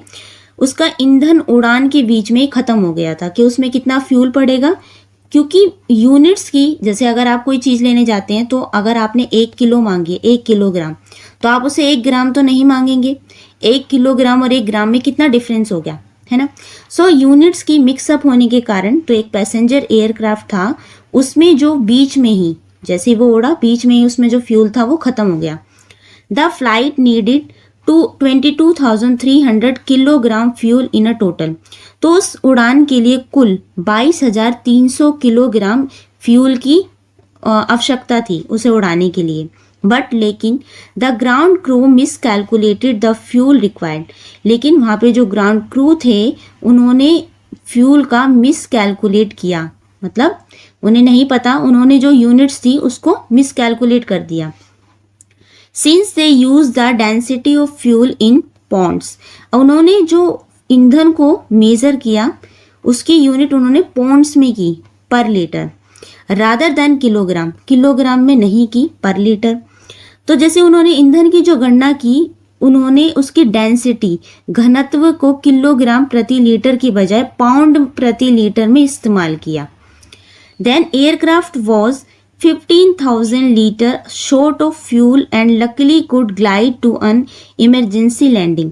उसका ईंधन उड़ान के बीच में ही ख़त्म हो गया था कि उसमें कितना फ्यूल पड़ेगा, क्योंकि यूनिट्स की, जैसे अगर आप कोई चीज़ लेने जाते हैं तो अगर आपने 1 किलो मांगी, 1 किलोग्राम, तो आप उसे 1 ग्राम तो नहीं मांगेंगे। 1 किलोग्राम और 1 ग्राम में कितना डिफरेंस हो गया, है ना। सो यूनिट्स की मिक्सअप होने के कारण, तो एक पैसेंजर एयरक्राफ्ट था, उसमें जो बीच में ही, जैसे वो उड़ा, बीच में ही उसमें जो फ्यूल था वो ख़त्म हो गया। The flight needed 22,300 kilogram fuel in a total, तो उस उड़ान के लिए कुल 22,300 किलोग्राम फ्यूल की आवश्यकता थी उसे उड़ाने के लिए। बट लेकिन the ground crew miss calculated the fuel required, लेकिन वहाँ पे जो ग्राउंड क्रू थे उन्होंने फ्यूल का मिस कैलकुलेट किया, मतलब उन्हें नहीं पता, उन्होंने जो यूनिट्स थी उसको मिस कैलकुलेट कर दिया। Since they use the density of fuel in pounds, उन्होंने जो ईंधन को मेज़र किया उसकी यूनिट उन्होंने पॉन्ड्स में की, पर litre, rather than kilogram, kilogram में नहीं की, पर लीटर। तो जैसे उन्होंने ईंधन की जो गणना की, उन्होंने उसकी डेंसिटी, घनत्व को किलोग्राम प्रति लीटर की बजाय पाउंड प्रति लीटर में इस्तेमाल किया। Then aircraft was 15,000 litre short of fuel and luckily could glide to an emergency landing,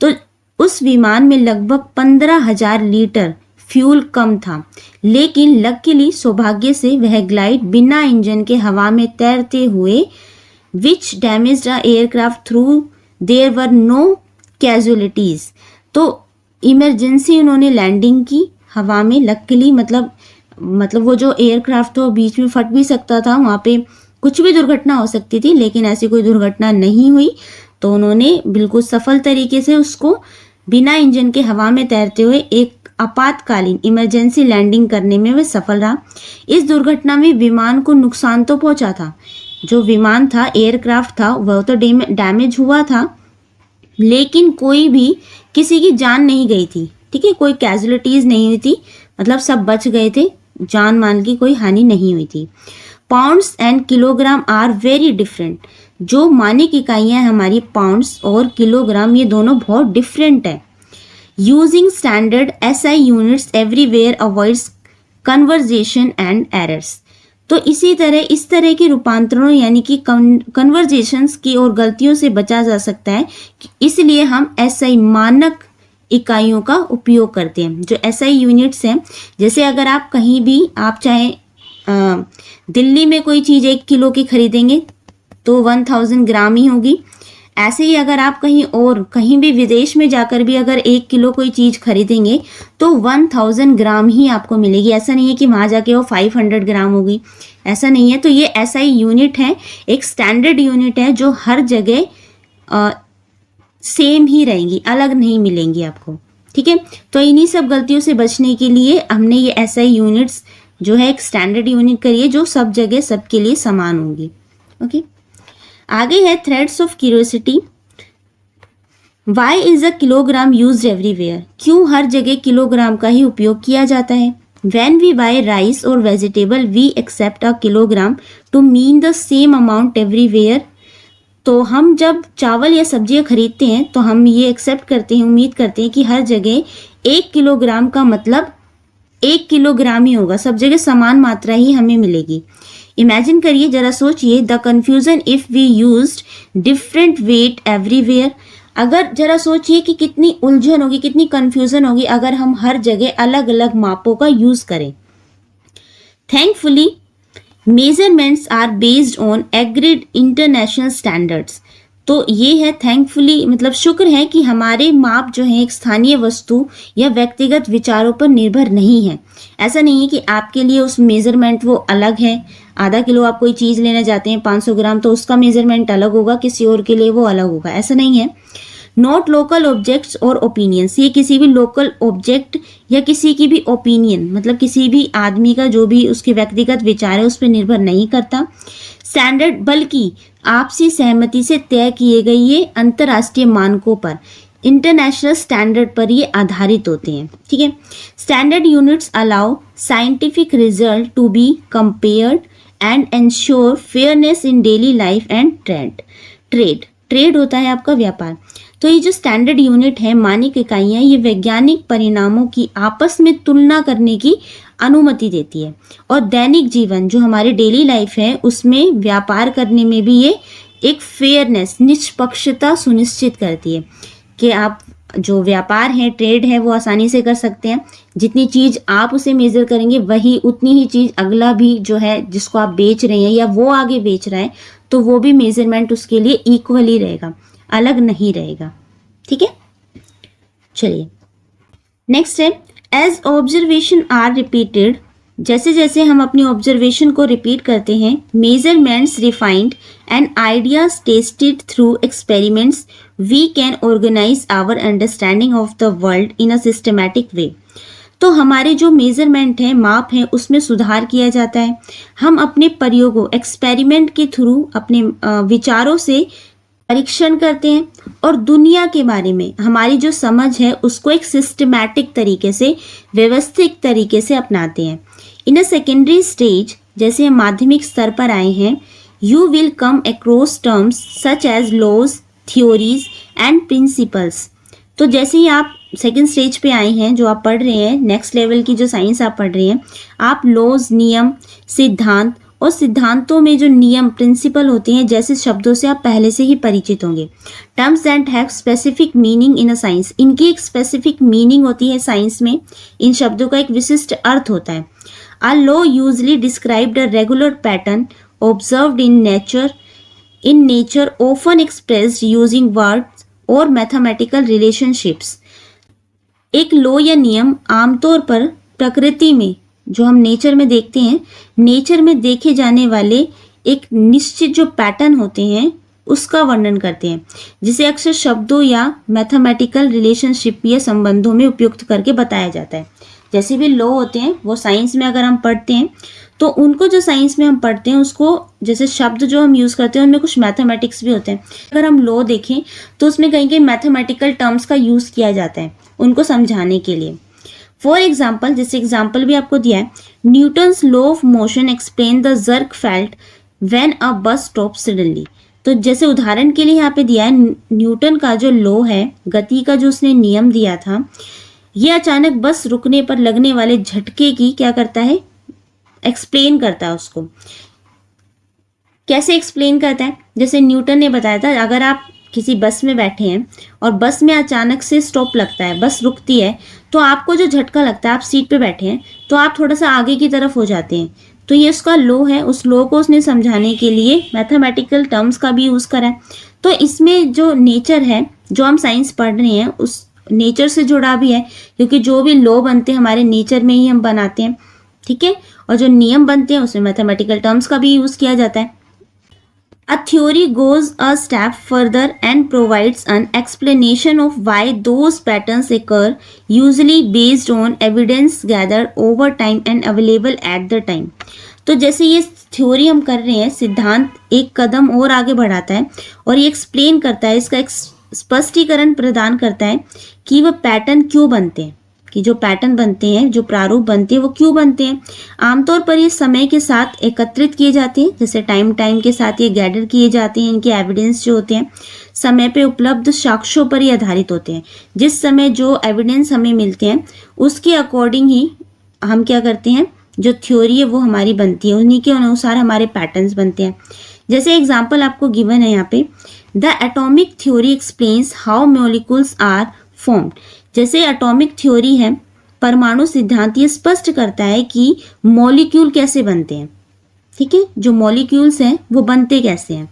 तो उस विमान में लगभग 15,000 लीटर फ्यूल कम था, लेकिन लकीली, सौभाग्य से, वह ग्लाइड बिना इंजन के हवा में तैरते हुए, which damaged the aircraft through there were no casualties, तो इमरजेंसी उन्होंने लैंडिंग की हवा में, लकीली मतलब वो जो एयरक्राफ्ट तो बीच में फट भी सकता था, वहाँ पे कुछ भी दुर्घटना हो सकती थी, लेकिन ऐसी कोई दुर्घटना नहीं हुई, तो उन्होंने बिल्कुल सफल तरीके से उसको बिना इंजन के हवा में तैरते हुए एक आपातकालीन इमरजेंसी लैंडिंग करने में वह सफल रहा। इस दुर्घटना में विमान को नुकसान तो पहुंचा था, जो विमान था, एयरक्राफ्ट था, वह तो डैमेज हुआ था, लेकिन कोई भी, किसी की जान नहीं गई थी। ठीक है, कोई कैजुअलिटीज नहीं हुई थी, मतलब सब बच गए थे, जान माल की कोई हानि नहीं हुई थी। Pounds and kilogram are very different. जो मानिक इकाइयाँ हमारी पाउंड्स और किलोग्राम, ये दोनों बहुत डिफरेंट है। Using standard SI units everywhere avoids conversation and errors. तो इसी तरह इस तरह के रूपांतरणों यानी कि कन्वर्जेशंस की और गलतियों से बचा जा सकता है, इसलिए हम SI मानक इकाइयों का उपयोग करते हैं। जो SI यूनिट्स हैं, जैसे अगर आप कहीं भी, आप चाहे दिल्ली में कोई चीज़ 1 किलो की खरीदेंगे तो 1000 ग्राम ही होगी। ऐसे ही अगर आप कहीं भी विदेश में जाकर भी अगर 1 किलो कोई चीज़ खरीदेंगे तो 1000 ग्राम ही आपको मिलेगी। ऐसा नहीं है कि वहाँ जाके वो 500 ग्राम होगी, ऐसा नहीं है। तो ये SI यूनिट है, एक स्टैंडर्ड यूनिट है जो हर जगह सेम ही रहेंगी, अलग नहीं मिलेंगी आपको, ठीक है। तो इन्हीं सब गलतियों से बचने के लिए हमने ये SI यूनिट्स जो है एक स्टैंडर्ड यूनिट करी है जो सब जगह सबके लिए समान होंगी। ओके, आगे है threads of curiosity. Why is a kilogram use everywhere? क्यों हर जगह किलोग्राम का ही उपयोग किया जाता है? When we buy rice or vegetable, we accept a kilogram to mean the same amount everywhere. तो हम जब चावल या सब्जियां खरीदते हैं तो हम ये एक्सेप्ट करते हैं, उम्मीद करते हैं कि हर जगह 1 किलोग्राम का मतलब 1 किलोग्राम ही होगा, सब जगह समान मात्रा ही हमें मिलेगी। इमेजिन करिए, जरा सोचिए, the confusion if we used different weight everywhere. अगर जरा सोचिए कि कितनी उलझन होगी, कितनी कन्फ्यूजन होगी अगर हम हर जगह अलग अलग मापों का यूज करें। Thankfully measurements are based on agreed international standards. तो ये है थैंकफुली, मतलब शुक्र है कि हमारे माप जो है एक स्थानीय वस्तु या व्यक्तिगत विचारों पर निर्भर नहीं है। ऐसा नहीं है कि आपके लिए उस मेजरमेंट वो अलग है। आधा किलो आप कोई चीज़ लेने जाते हैं 500 ग्राम, तो उसका मेजरमेंट अलग होगा, किसी और के लिए वो अलग होगा, ऐसा नहीं है। नॉट लोकल ऑब्जेक्ट्स और ओपिनियंस, ये किसी भी लोकल ऑब्जेक्ट या किसी की भी ओपिनियन, मतलब किसी भी आदमी का जो भी उसके व्यक्तिगत विचार है उस पर निर्भर नहीं करता। स्टैंडर्ड बल्कि आपसी सहमति से तय किए गए ये अंतर्राष्ट्रीय मानकों पर, इंटरनेशनल स्टैंडर्ड पर ये आधारित होते हैं, ठीक है। Standard units allow scientific result to be compared and ensure fairness in daily life and trade होता है आपका व्यापार। तो ये जो स्टैंडर्ड यूनिट है, मानक इकाइयाँ, ये वैज्ञानिक परिणामों की आपस में तुलना करने की अनुमति देती है और दैनिक जीवन जो हमारे डेली लाइफ है उसमें व्यापार करने में भी ये एक फेयरनेस, निष्पक्षता सुनिश्चित करती है कि आप जो व्यापार है, ट्रेड है, वो आसानी से कर सकते हैं। जितनी चीज़ आप उसे मेज़र करेंगे वही उतनी ही चीज़ अगला भी जो है जिसको आप बेच रहे हैं या वो आगे बेच रहा है, तो वो भी मेजरमेंट उसके लिए इक्वल ही रहेगा, अलग नहीं रहेगा, ठीक है। चलिए नेक्स्ट है, एज ऑब्जर्वेशन आर रिपीटेड, जैसे जैसे हम अपनी ऑब्जर्वेशन को रिपीट करते हैं, measurements refined and ideas tested through experiments, we can organise our understanding of the world in a systematic way. तो हमारे जो मेजरमेंट है, माप है, उसमें सुधार किया जाता है। हम अपने प्रयोगों, एक्सपेरिमेंट के थ्रू अपने विचारों से परीक्षण करते हैं और दुनिया के बारे में हमारी जो समझ है उसको एक सिस्टमैटिक तरीके से, व्यवस्थित तरीके से अपनाते हैं। इन अ सेकेंडरी स्टेज, जैसे हम माध्यमिक स्तर पर आए हैं, you will come across terms such as laws, theories and principles. तो जैसे ही आप सेकेंड स्टेज पे आए हैं, जो आप पढ़ रहे हैं, नेक्स्ट लेवल की जो साइंस आप पढ़ रहे हैं, आप लॉज, नियम, सिद्धांत और सिद्धांतों में जो नियम, प्रिंसिपल होते हैं, जैसे शब्दों से आप पहले से ही परिचित होंगे। Terms that have specific meaning in a science, इनकी एक स्पेसिफिक मीनिंग होती है साइंस में, इन शब्दों का एक विशिष्ट अर्थ होता है। A law usually described a regular pattern observed in nature often expressed using words और मैथमेटिकल रिलेशनशिप्स। एक लॉ या नियम आमतौर पर प्रकृति में, जो हम नेचर में देखते हैं, नेचर में देखे जाने वाले एक निश्चित जो पैटर्न होते हैं उसका वर्णन करते हैं, जिसे अक्सर शब्दों या मैथमेटिकल रिलेशनशिप या संबंधों में उपयुक्त करके बताया जाता है। जैसे भी लॉ होते हैं वो साइंस में अगर हम पढ़ते हैं तो उनको, जो साइंस में हम पढ़ते हैं उसको, जैसे शब्द जो हम यूज़ करते हैं उनमें कुछ मैथमेटिक्स भी होते हैं। अगर हम लॉ देखें तो उसमें कहीं कहीं मैथमेटिकल टर्म्स का यूज़ किया जाता है उनको समझाने के लिए। फॉर एग्जाम्पल, जैसे एग्जाम्पल भी आपको दिया है, Newton's law of motion explain the jerk felt when a bus stop suddenly. तो जैसे उदाहरण के लिए यहाँ पे दिया है, न्यूटन का जो लॉ है, गति का जो उसने नियम दिया था, ये अचानक बस रुकने पर लगने वाले झटके की क्या करता है, एक्सप्लेन करता है उसको। कैसे एक्सप्लेन करता है? जैसे न्यूटन ने बताया था, अगर आप किसी बस में बैठे हैं और बस में अचानक से स्टॉप लगता है, बस रुकती है, तो आपको जो झटका लगता है, आप सीट पे बैठे हैं तो आप थोड़ा सा आगे की तरफ हो जाते हैं। तो ये उसका लॉ है, उस लॉ को उसने समझाने के लिए मैथमेटिकल टर्म्स का भी यूज़ करा है। तो इसमें जो नेचर है, जो हम साइंस पढ़ रहे हैं, उस नेचर से जुड़ा भी है, क्योंकि जो भी लॉ बनते हैं हमारे नेचर में ही हम बनाते हैं, ठीक है। और जो नियम बनते हैं उसमें मैथमेटिकल टर्म्स का भी यूज़ किया जाता है। A theory goes a step further and provides an explanation of why those patterns occur, usually based on evidence gathered over time and available at the time. तो जैसे ये थ्योरी हम कर रहे हैं, सिद्धांत एक कदम और आगे बढ़ाता है और ये एक्सप्लेन करता है, इसका एक स्पष्टीकरण प्रदान करता है कि वह पैटर्न क्यों बनते हैं, कि जो पैटर्न बनते हैं, जो प्रारूप बनते हैं, वो क्यों बनते हैं। आमतौर पर ये समय के साथ एकत्रित किए जाते हैं, जैसे टाइम के साथ ये गैदर किए जाते हैं। इनके एविडेंस जो होते हैं समय पे उपलब्ध साक्ष्यों पर ही आधारित होते हैं। जिस समय जो एविडेंस हमें मिलते हैं उसके अकॉर्डिंग ही हम क्या करते हैं, जो थ्योरी है वो हमारी बनती है, उन्हीं के अनुसार हमारे पैटर्न्स बनते हैं। जैसे एग्जाम्पल आपको गिवन है यहाँ पे, the atomic theory explains how molecules are formed. जैसे एटॉमिक थ्योरी है, परमाणु सिद्धांत, ये स्पष्ट करता है कि मॉलिक्यूल कैसे बनते हैं, ठीक है, जो मॉलिक्यूल्स हैं वो बनते कैसे हैं।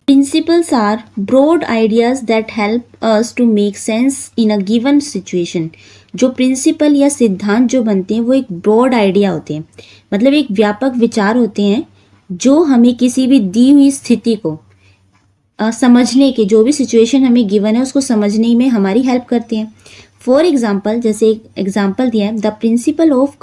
Principles are broad ideas that help us to make sense in a given situation. जो प्रिंसिपल या सिद्धांत जो बनते हैं वो एक ब्रॉड आइडिया होते हैं, मतलब एक व्यापक विचार होते हैं जो हमें किसी भी दी हुई स्थिति को समझने के, जो भी सिचुएशन हमें गिवन है उसको समझने में हमारी हेल्प करते हैं। फॉर एग्जाम्पल, जैसे एक एग्जाम्पल दिया है, the principle of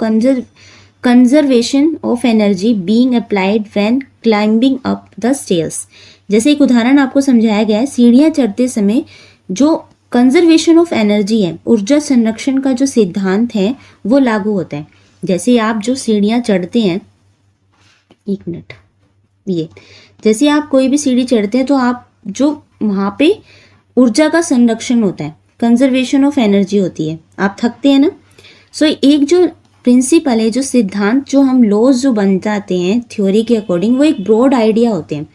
conservation of energy being applied when climbing up the stairs. जैसे एक उदाहरण आपको समझाया गया है, सीढ़ियाँ चढ़ते समय जो कंजर्वेशन ऑफ एनर्जी है, ऊर्जा संरक्षण का जो सिद्धांत है वो लागू होता है। जैसे आप जो सीढ़ियाँ चढ़ते हैं, एक मिनट, ये जैसे आप कोई भी सीढ़ी चढ़ते हैं तो आप जो वहाँ पे ऊर्जा का संरक्षण होता है, कंजर्वेशन ऑफ एनर्जी होती है, आप थकते हैं ना। सो एक जो प्रिंसिपल है, जो सिद्धांत, जो हम लॉज जो बन जाते हैं थ्योरी के अकॉर्डिंग, वो एक ब्रॉड आइडिया होते हैं,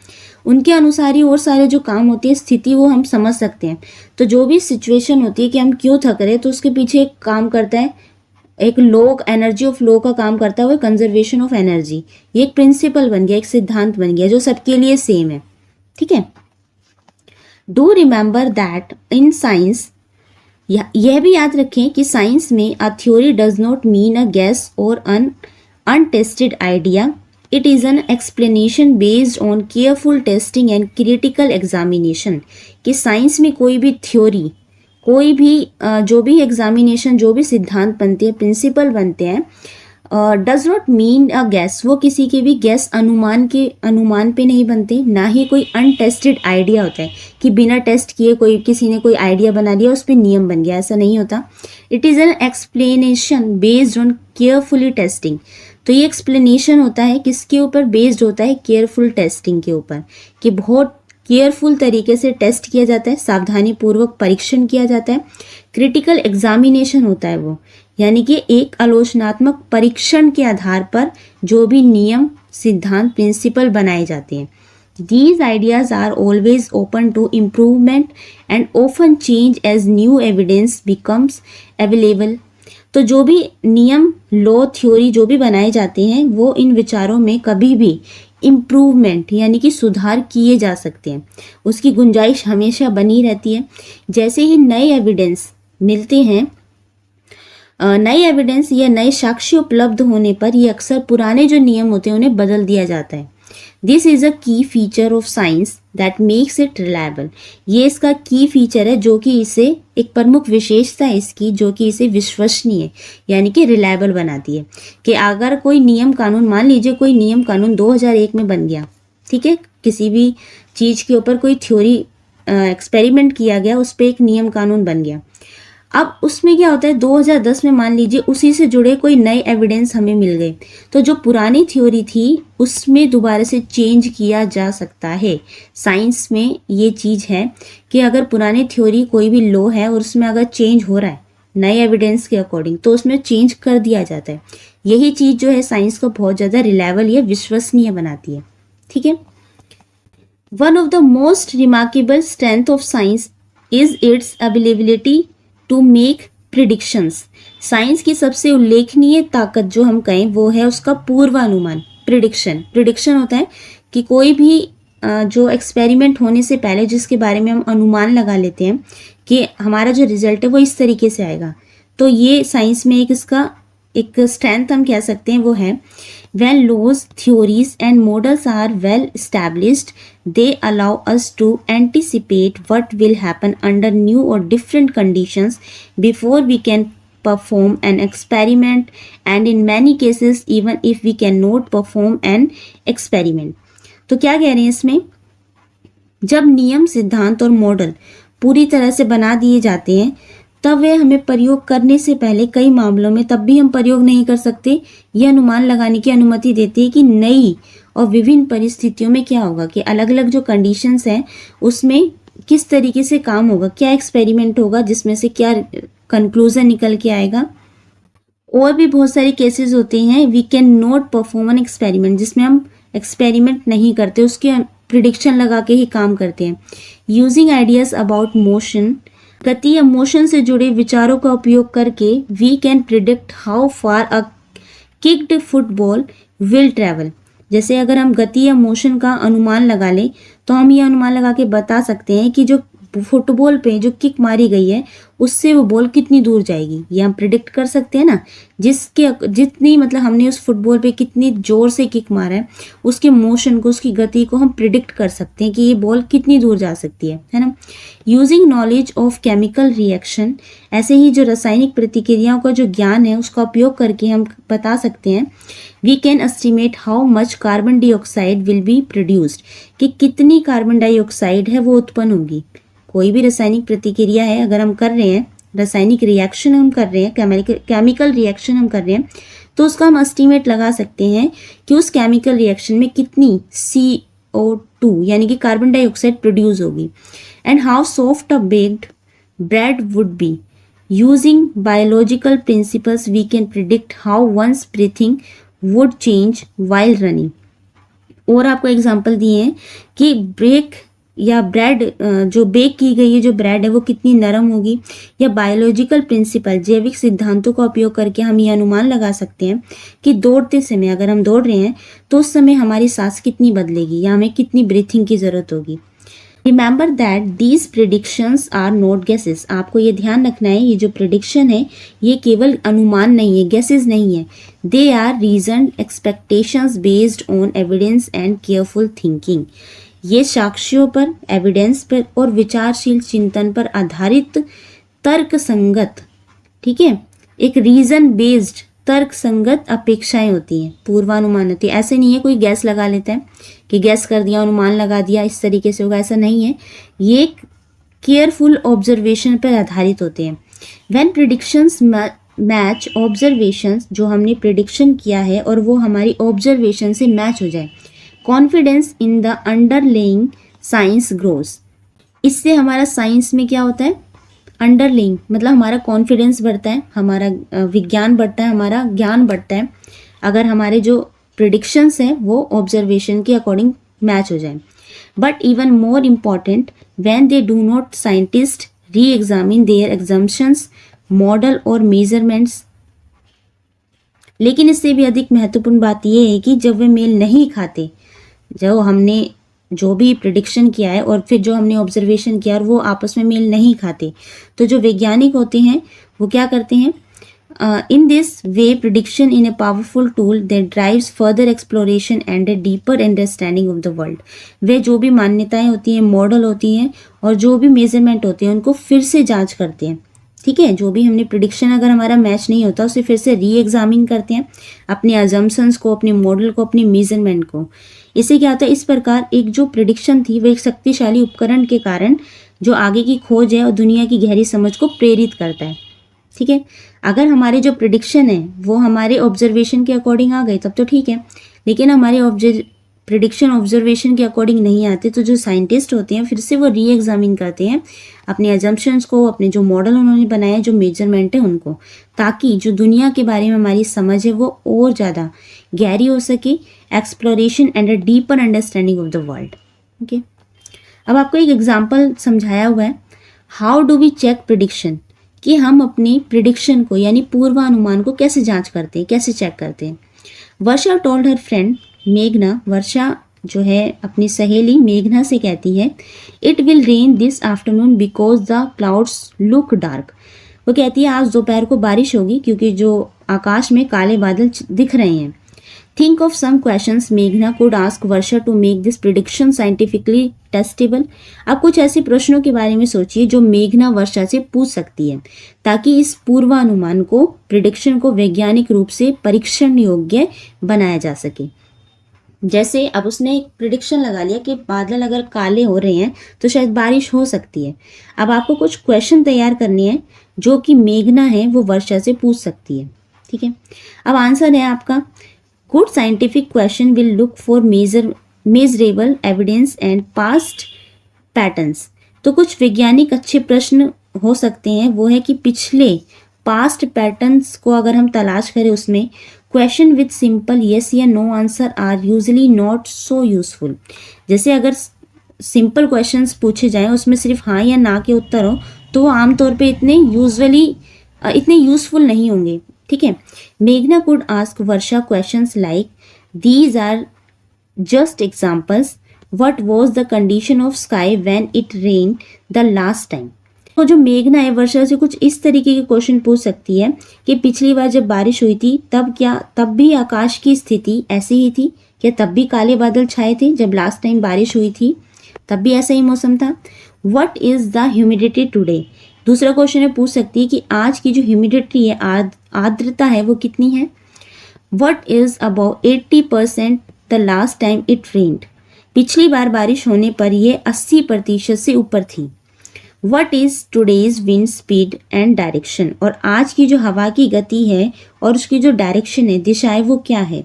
उनके अनुसार ही और सारे जो काम होती है, स्थिति, वो हम समझ सकते हैं। तो जो भी सिचुएशन होती है कि हम क्यों थक रहे हैं, तो उसके पीछे एक काम करता है, एक लॉ, एनर्जी ऑफ लॉ का काम करता है, वो कंजर्वेशन ऑफ एनर्जी। ये एक प्रिंसिपल बन गया, एक सिद्धांत बन गया जो सबके लिए सेम है, ठीक है। Do remember that in science, यह भी याद रखें कि साइंस में a theory does not mean a guess और an untested idea, it is an explanation based on careful testing and critical examination. कि साइंस में कोई भी थ्योरी, कोई भी जो भी एग्जामिनेशन, जो भी सिद्धांत बनते हैं, प्रिंसिपल बनते हैं, does not mean a gas, वो किसी के भी गैस, अनुमान पे नहीं बनते, ना ही कोई अनटेस्टेड आइडिया होता है कि बिना टेस्ट किए कोई, किसी ने कोई आइडिया बना लिया, उस पर नियम बन गया, ऐसा नहीं होता। It is an explanation based on carefully testing. तो ये एक्सप्लेनेशन होता है किसके ऊपर बेस्ड होता है, केयरफुल टेस्टिंग के ऊपर, कि बहुत केयरफुल तरीके से टेस्ट किया जाता है, सावधानी पूर्वक परीक्षण किया जाता है। क्रिटिकल एग्जामिनेशन होता है वो, यानी कि एक आलोचनात्मक परीक्षण के आधार पर जो भी नियम, सिद्धांत, प्रिंसिपल बनाए जाते हैं। These ideas are always open to improvement and often change as new evidence becomes available. तो जो भी नियम, लॉ, थ्योरी जो भी बनाए जाते हैं, वो इन विचारों में कभी भी इम्प्रूवमेंट यानी कि सुधार किए जा सकते हैं, उसकी गुंजाइश हमेशा बनी रहती है। जैसे ही नए एविडेंस मिलते हैं, नए एविडेंस या नए साक्ष्य उपलब्ध होने पर ये अक्सर पुराने जो नियम होते हैं उन्हें बदल दिया जाता है। दिस इज़ अ की feature of science that makes it reliable. ये इसका की फीचर है जो कि इसे, एक प्रमुख विशेषता है इसकी, जो कि इसे विश्वसनीय यानी कि रिलायबल बनाती है। कि अगर कोई नियम कानून, मान लीजिए कोई नियम कानून 2001 में बन गया, ठीक है, किसी भी चीज़ के ऊपर कोई थ्योरी एक्सपेरिमेंट किया गया, उस पर एक नियम कानून बन गया। अब उसमें क्या होता है, 2010 में मान लीजिए उसी से जुड़े कोई नए एविडेंस हमें मिल गए, तो जो पुरानी थ्योरी थी उसमें दोबारा से चेंज किया जा सकता है। साइंस में ये चीज़ है कि अगर पुरानी थ्योरी कोई भी लॉ है और उसमें अगर चेंज हो रहा है नए एविडेंस के अकॉर्डिंग, तो उसमें चेंज कर दिया जाता है। यही चीज़ जो है साइंस को बहुत ज़्यादा रिलायबल या विश्वसनीय बनाती है। ठीक है। One of the most remarkable strength of science is its availability to make predictions. Science की सबसे उल्लेखनीय ताकत जो हम कहें वो है उसका पूर्वानुमान, प्रिडिक्शन। प्रिडिक्शन होता है कि कोई भी जो एक्सपेरिमेंट होने से पहले जिसके बारे में हम अनुमान लगा लेते हैं कि हमारा जो रिजल्ट है वो इस तरीके से आएगा, तो ये साइंस में एक इसका एक स्ट्रेंथ हम कह सकते हैं वो है। When laws, theories and models are well established, they allow us to anticipate what will happen under new or different conditions before we can perform an experiment, and in many cases even if we cannot perform an experiment. तो क्या कह रहे हैं इसमें, जब नियम, सिद्धांत और मॉडल पूरी तरह से बना दिए जाते हैं तब वे हमें प्रयोग करने से पहले कई मामलों में तब भी हम प्रयोग नहीं कर सकते, यह अनुमान लगाने की अनुमति देती है कि नई और विभिन्न परिस्थितियों में क्या होगा, कि अलग अलग जो कंडीशंस हैं उसमें किस तरीके से काम होगा, क्या एक्सपेरिमेंट होगा जिसमें से क्या कंक्लूजन निकल के आएगा। और भी बहुत सारे केसेस होते हैं we can not perform an experiment, जिसमें हम एक्सपेरिमेंट नहीं करते, उसके प्रिडिक्शन लगा के ही काम करते हैं। यूजिंग आइडियाज अबाउट मोशन, गति या मोशन से जुड़े विचारों का उपयोग करके we can predict how far a kicked football will travel. जैसे अगर हम गति या मोशन का अनुमान लगा लें तो हम ये अनुमान लगा के बता सकते हैं कि जो फुटबॉल पे जो किक मारी गई है उससे वो बॉल कितनी दूर जाएगी, ये हम प्रिडिक्ट कर सकते हैं ना। जिसके जितनी मतलब हमने उस फुटबॉल पे कितनी जोर से किक मारा है उसके मोशन को, उसकी गति को हम प्रिडिक्ट कर सकते हैं कि ये बॉल कितनी दूर जा सकती है ना। Using knowledge of chemical reaction, ऐसे ही जो रासायनिक प्रतिक्रियाओं का जो ज्ञान है उसका उपयोग करके हम बता सकते हैं we can estimate how much carbon dioxide will be produced, कि कितनी कार्बन डाइऑक्साइड है वो उत्पन्न होगी। कोई भी रासायनिक प्रतिक्रिया है अगर हम कर रहे हैं, रासायनिक रिएक्शन हम कर रहे हैं, केमिकल रिएक्शन हम कर रहे हैं, तो उसका हम एस्टीमेट लगा सकते हैं कि उस केमिकल रिएक्शन में कितनी CO2 यानी कि कार्बन डाइऑक्साइड प्रोड्यूस होगी। And how soft a baked bread would be, using biological principles we can predict how one's breathing would change while running. और आपको एग्जांपल दिए हैं कि ब्रेक या ब्रेड जो बेक की गई है जो ब्रेड है वो कितनी नरम होगी, या बायोलॉजिकल प्रिंसिपल जैविक सिद्धांतों का उपयोग करके हम ये अनुमान लगा सकते हैं कि दौड़ते समय अगर हम दौड़ रहे हैं तो उस समय हमारी सांस कितनी बदलेगी या हमें कितनी ब्रीथिंग की ज़रूरत होगी। Remember that these predictions are not guesses, आपको ये ध्यान रखना है ये जो प्रिडिक्शन है ये केवल अनुमान नहीं है, गेसेस नहीं है, they are reason expectations based on evidence and careful thinking. ये साक्ष्यों पर, एविडेंस पर और विचारशील चिंतन पर आधारित तर्क संगत, ठीक है, एक रीजन बेस्ड तर्क संगत अपेक्षाएं होती हैं, पूर्वानुमान होती है। ऐसे नहीं है कोई गैस लगा लेता है कि गैस कर दिया, अनुमान लगा दिया, इस तरीके से होगा, ऐसा नहीं है। ये केयरफुल ऑब्जर्वेशन पर आधारित होते हैं। व्हेन प्रिडिक्शंस मैच ऑब्जर्वेशंस, जो हमने प्रिडिक्शन किया है और वो हमारी ऑब्जर्वेशन से मैच हो जाए, confidence in the underlying science grows, इससे हमारा साइंस में क्या होता है, अंडरलेइंग मतलब हमारा कॉन्फिडेंस बढ़ता है, हमारा विज्ञान बढ़ता है, हमारा ज्ञान बढ़ता है अगर हमारे जो प्रिडिक्शंस हैं वो ऑब्जर्वेशन के अकॉर्डिंग मैच हो जाए। But even more important when they do not, scientist री एग्जामिन देयर एग्जम्पशंस, मॉडल और मेजरमेंट्स। लेकिन इससे भी अधिक महत्वपूर्ण बात यह है कि जब वे मेल नहीं खाते, जो हमने जो भी प्रिडिक्शन किया है और फिर जो हमने ऑब्जर्वेशन किया और वो आपस में मेल नहीं खाते, तो जो वैज्ञानिक होते हैं वो क्या करते हैं, in this way prediction in a powerful tool that drives further exploration and a deeper understanding of the world. वे जो भी मान्यताएं होती हैं, मॉडल होती हैं और जो भी मेजरमेंट होते हैं उनको फिर से जांच करते हैं, ठीक है। जो भी हमने प्रिडिक्शन अगर हमारा मैच नहीं होता उसे फिर से री एग्जामिन करते हैं, अपने अजम्पशंस को, अपने मॉडल को, अपने मेजरमेंट को। इससे क्या होता है, इस प्रकार एक जो प्रिडिक्शन थी वो एक शक्तिशाली उपकरण के कारण जो आगे की खोज है और दुनिया की गहरी समझ को प्रेरित करता है। ठीक है, अगर हमारे जो प्रिडिक्शन है वो हमारे ऑब्जर्वेशन के अकॉर्डिंग आ गए तब तो ठीक है, लेकिन हमारे प्रिडिक्शन ऑब्जर्वेशन के अकॉर्डिंग नहीं आते तो जो साइंटिस्ट होते हैं फिर से वो री एग्जामिन करते हैं अपने एजम्पशंस को, अपने जो मॉडल उन्होंने बनाए, जो मेजरमेंट है उनको, ताकि जो दुनिया के बारे में हमारी समझ है वो और ज़्यादा गहरी हो सके, exploration and a deeper understanding of the world. Okay, अब आपको एक एग्जाम्पल समझाया हुआ है, how do we check prediction, कि हम अपनी प्रिडिक्शन को यानी पूर्वानुमान को कैसे जांच करते हैं, कैसे चेक करते हैं। वर्षा टोल्ड हर फ्रेंड मेघना, वर्षा जो है अपनी सहेली मेघना से कहती है, it will rain this afternoon because the clouds look dark. वो कहती है आज दोपहर को बारिश होगी क्योंकि जो आकाश में काले बादल दिख रहे हैं। थिंक ऑफ सम क्वेश्चंस मेघना could ask Varsha to make this prediction scientifically testable. आप कुछ ऐसे प्रश्नों के बारे में सोचिए जो मेघना वर्षा से पूछ सकती है ताकि इस पूर्वानुमान को, प्रिडिक्शन को वैज्ञानिक रूप से परीक्षण योग्य बनाया जा सके। जैसे अब उसने एक प्रिडिक्शन लगा लिया कि बादल अगर काले हो रहे हैं तो शायद बारिश हो सकती है। अब आपको कुछ क्वेश्चन तैयार करने हैं जो कि मेघना है वो वर्षा से पूछ सकती है। ठीक है, अब आंसर है आपका, good scientific question will look for measurable evidence and past patterns. तो कुछ वैज्ञानिक अच्छे प्रश्न हो सकते हैं वो है कि पिछले पास्ट पैटर्न्स को अगर हम तलाश करें उसमें क्वेश्चन विद सिंपल येस या no answer are usually not so useful. जैसे अगर सिंपल क्वेश्चंस पूछे जाएं उसमें सिर्फ हाँ या ना के उत्तर हो तो आमतौर पे इतने यूजफुल नहीं होंगे। ठीक है, मेघना could ask Varsha questions like these are just examples, what was the condition of sky when it rain the last time. तो जो मेघना है वर्षा से कुछ इस तरीके के क्वेश्चन पूछ सकती है कि पिछली बार जब बारिश हुई थी तब भी आकाश की स्थिति ऐसी ही थी क्या, तब भी काले बादल छाए थे जब लास्ट टाइम बारिश हुई थी, तब भी ऐसा ही मौसम था। What is the humidity today. दूसरा क्वेश्चन है पूछ सकती है कि आज की जो ह्यूमिडिटी है, आर्द्रता है, वो कितनी है। What is about 80% the last time it रेन्ड। पिछली बार बारिश होने पर यह 80% से ऊपर थी। What is today's wind speed and direction। और आज की जो हवा की गति है और उसकी जो डायरेक्शन है, दिशा है, वो क्या है।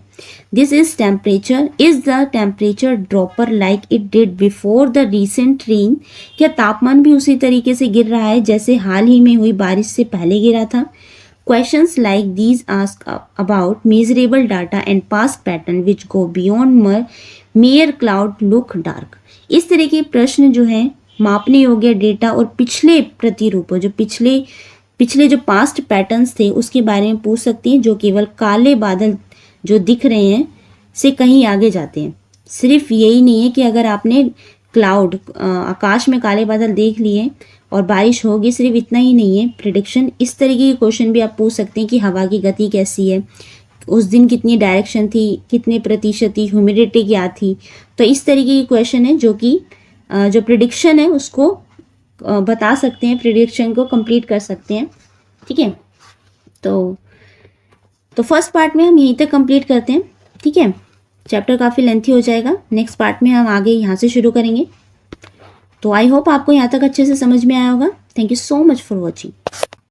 This is temperature, is the temperature dropper like it did before the recent rain। क्या तापमान भी उसी तरीके से गिर रहा है जैसे हाल ही में हुई बारिश से पहले गिरा था। Questions like these ask about measurable data and past pattern which go beyond mere cloud look dark। इस तरह के प्रश्न जो हैं मापने योग्य डेटा और पिछले प्रतिरूपों, जो पिछले जो पास्ट पैटर्न्स थे उसके बारे में पूछ सकती हैं जो केवल काले बादल जो दिख रहे हैं से कहीं आगे जाते हैं। सिर्फ यही नहीं है कि अगर आपने आकाश में काले बादल देख लिए और बारिश होगी, सिर्फ इतना ही नहीं है प्रिडिक्शन। इस तरीके के क्वेश्चन भी आप पूछ सकते हैं कि हवा की गति कैसी है, उस दिन कितनी डायरेक्शन थी, कितने प्रतिशत थी, ह्यूमिडिटी क्या थी। तो इस तरीके के क्वेश्चन है जो कि जो प्रिडिक्शन है उसको बता सकते हैं, प्रिडिक्शन को कंप्लीट कर सकते हैं। ठीक है, तो फर्स्ट पार्ट में हम यहीं तक कंप्लीट करते हैं। ठीक है, चैप्टर काफ़ी लेंथी हो जाएगा, नेक्स्ट पार्ट में हम आगे यहाँ से शुरू करेंगे। तो आई होप आपको यहाँ तक अच्छे से समझ में आया होगा। Thank you so much for watching.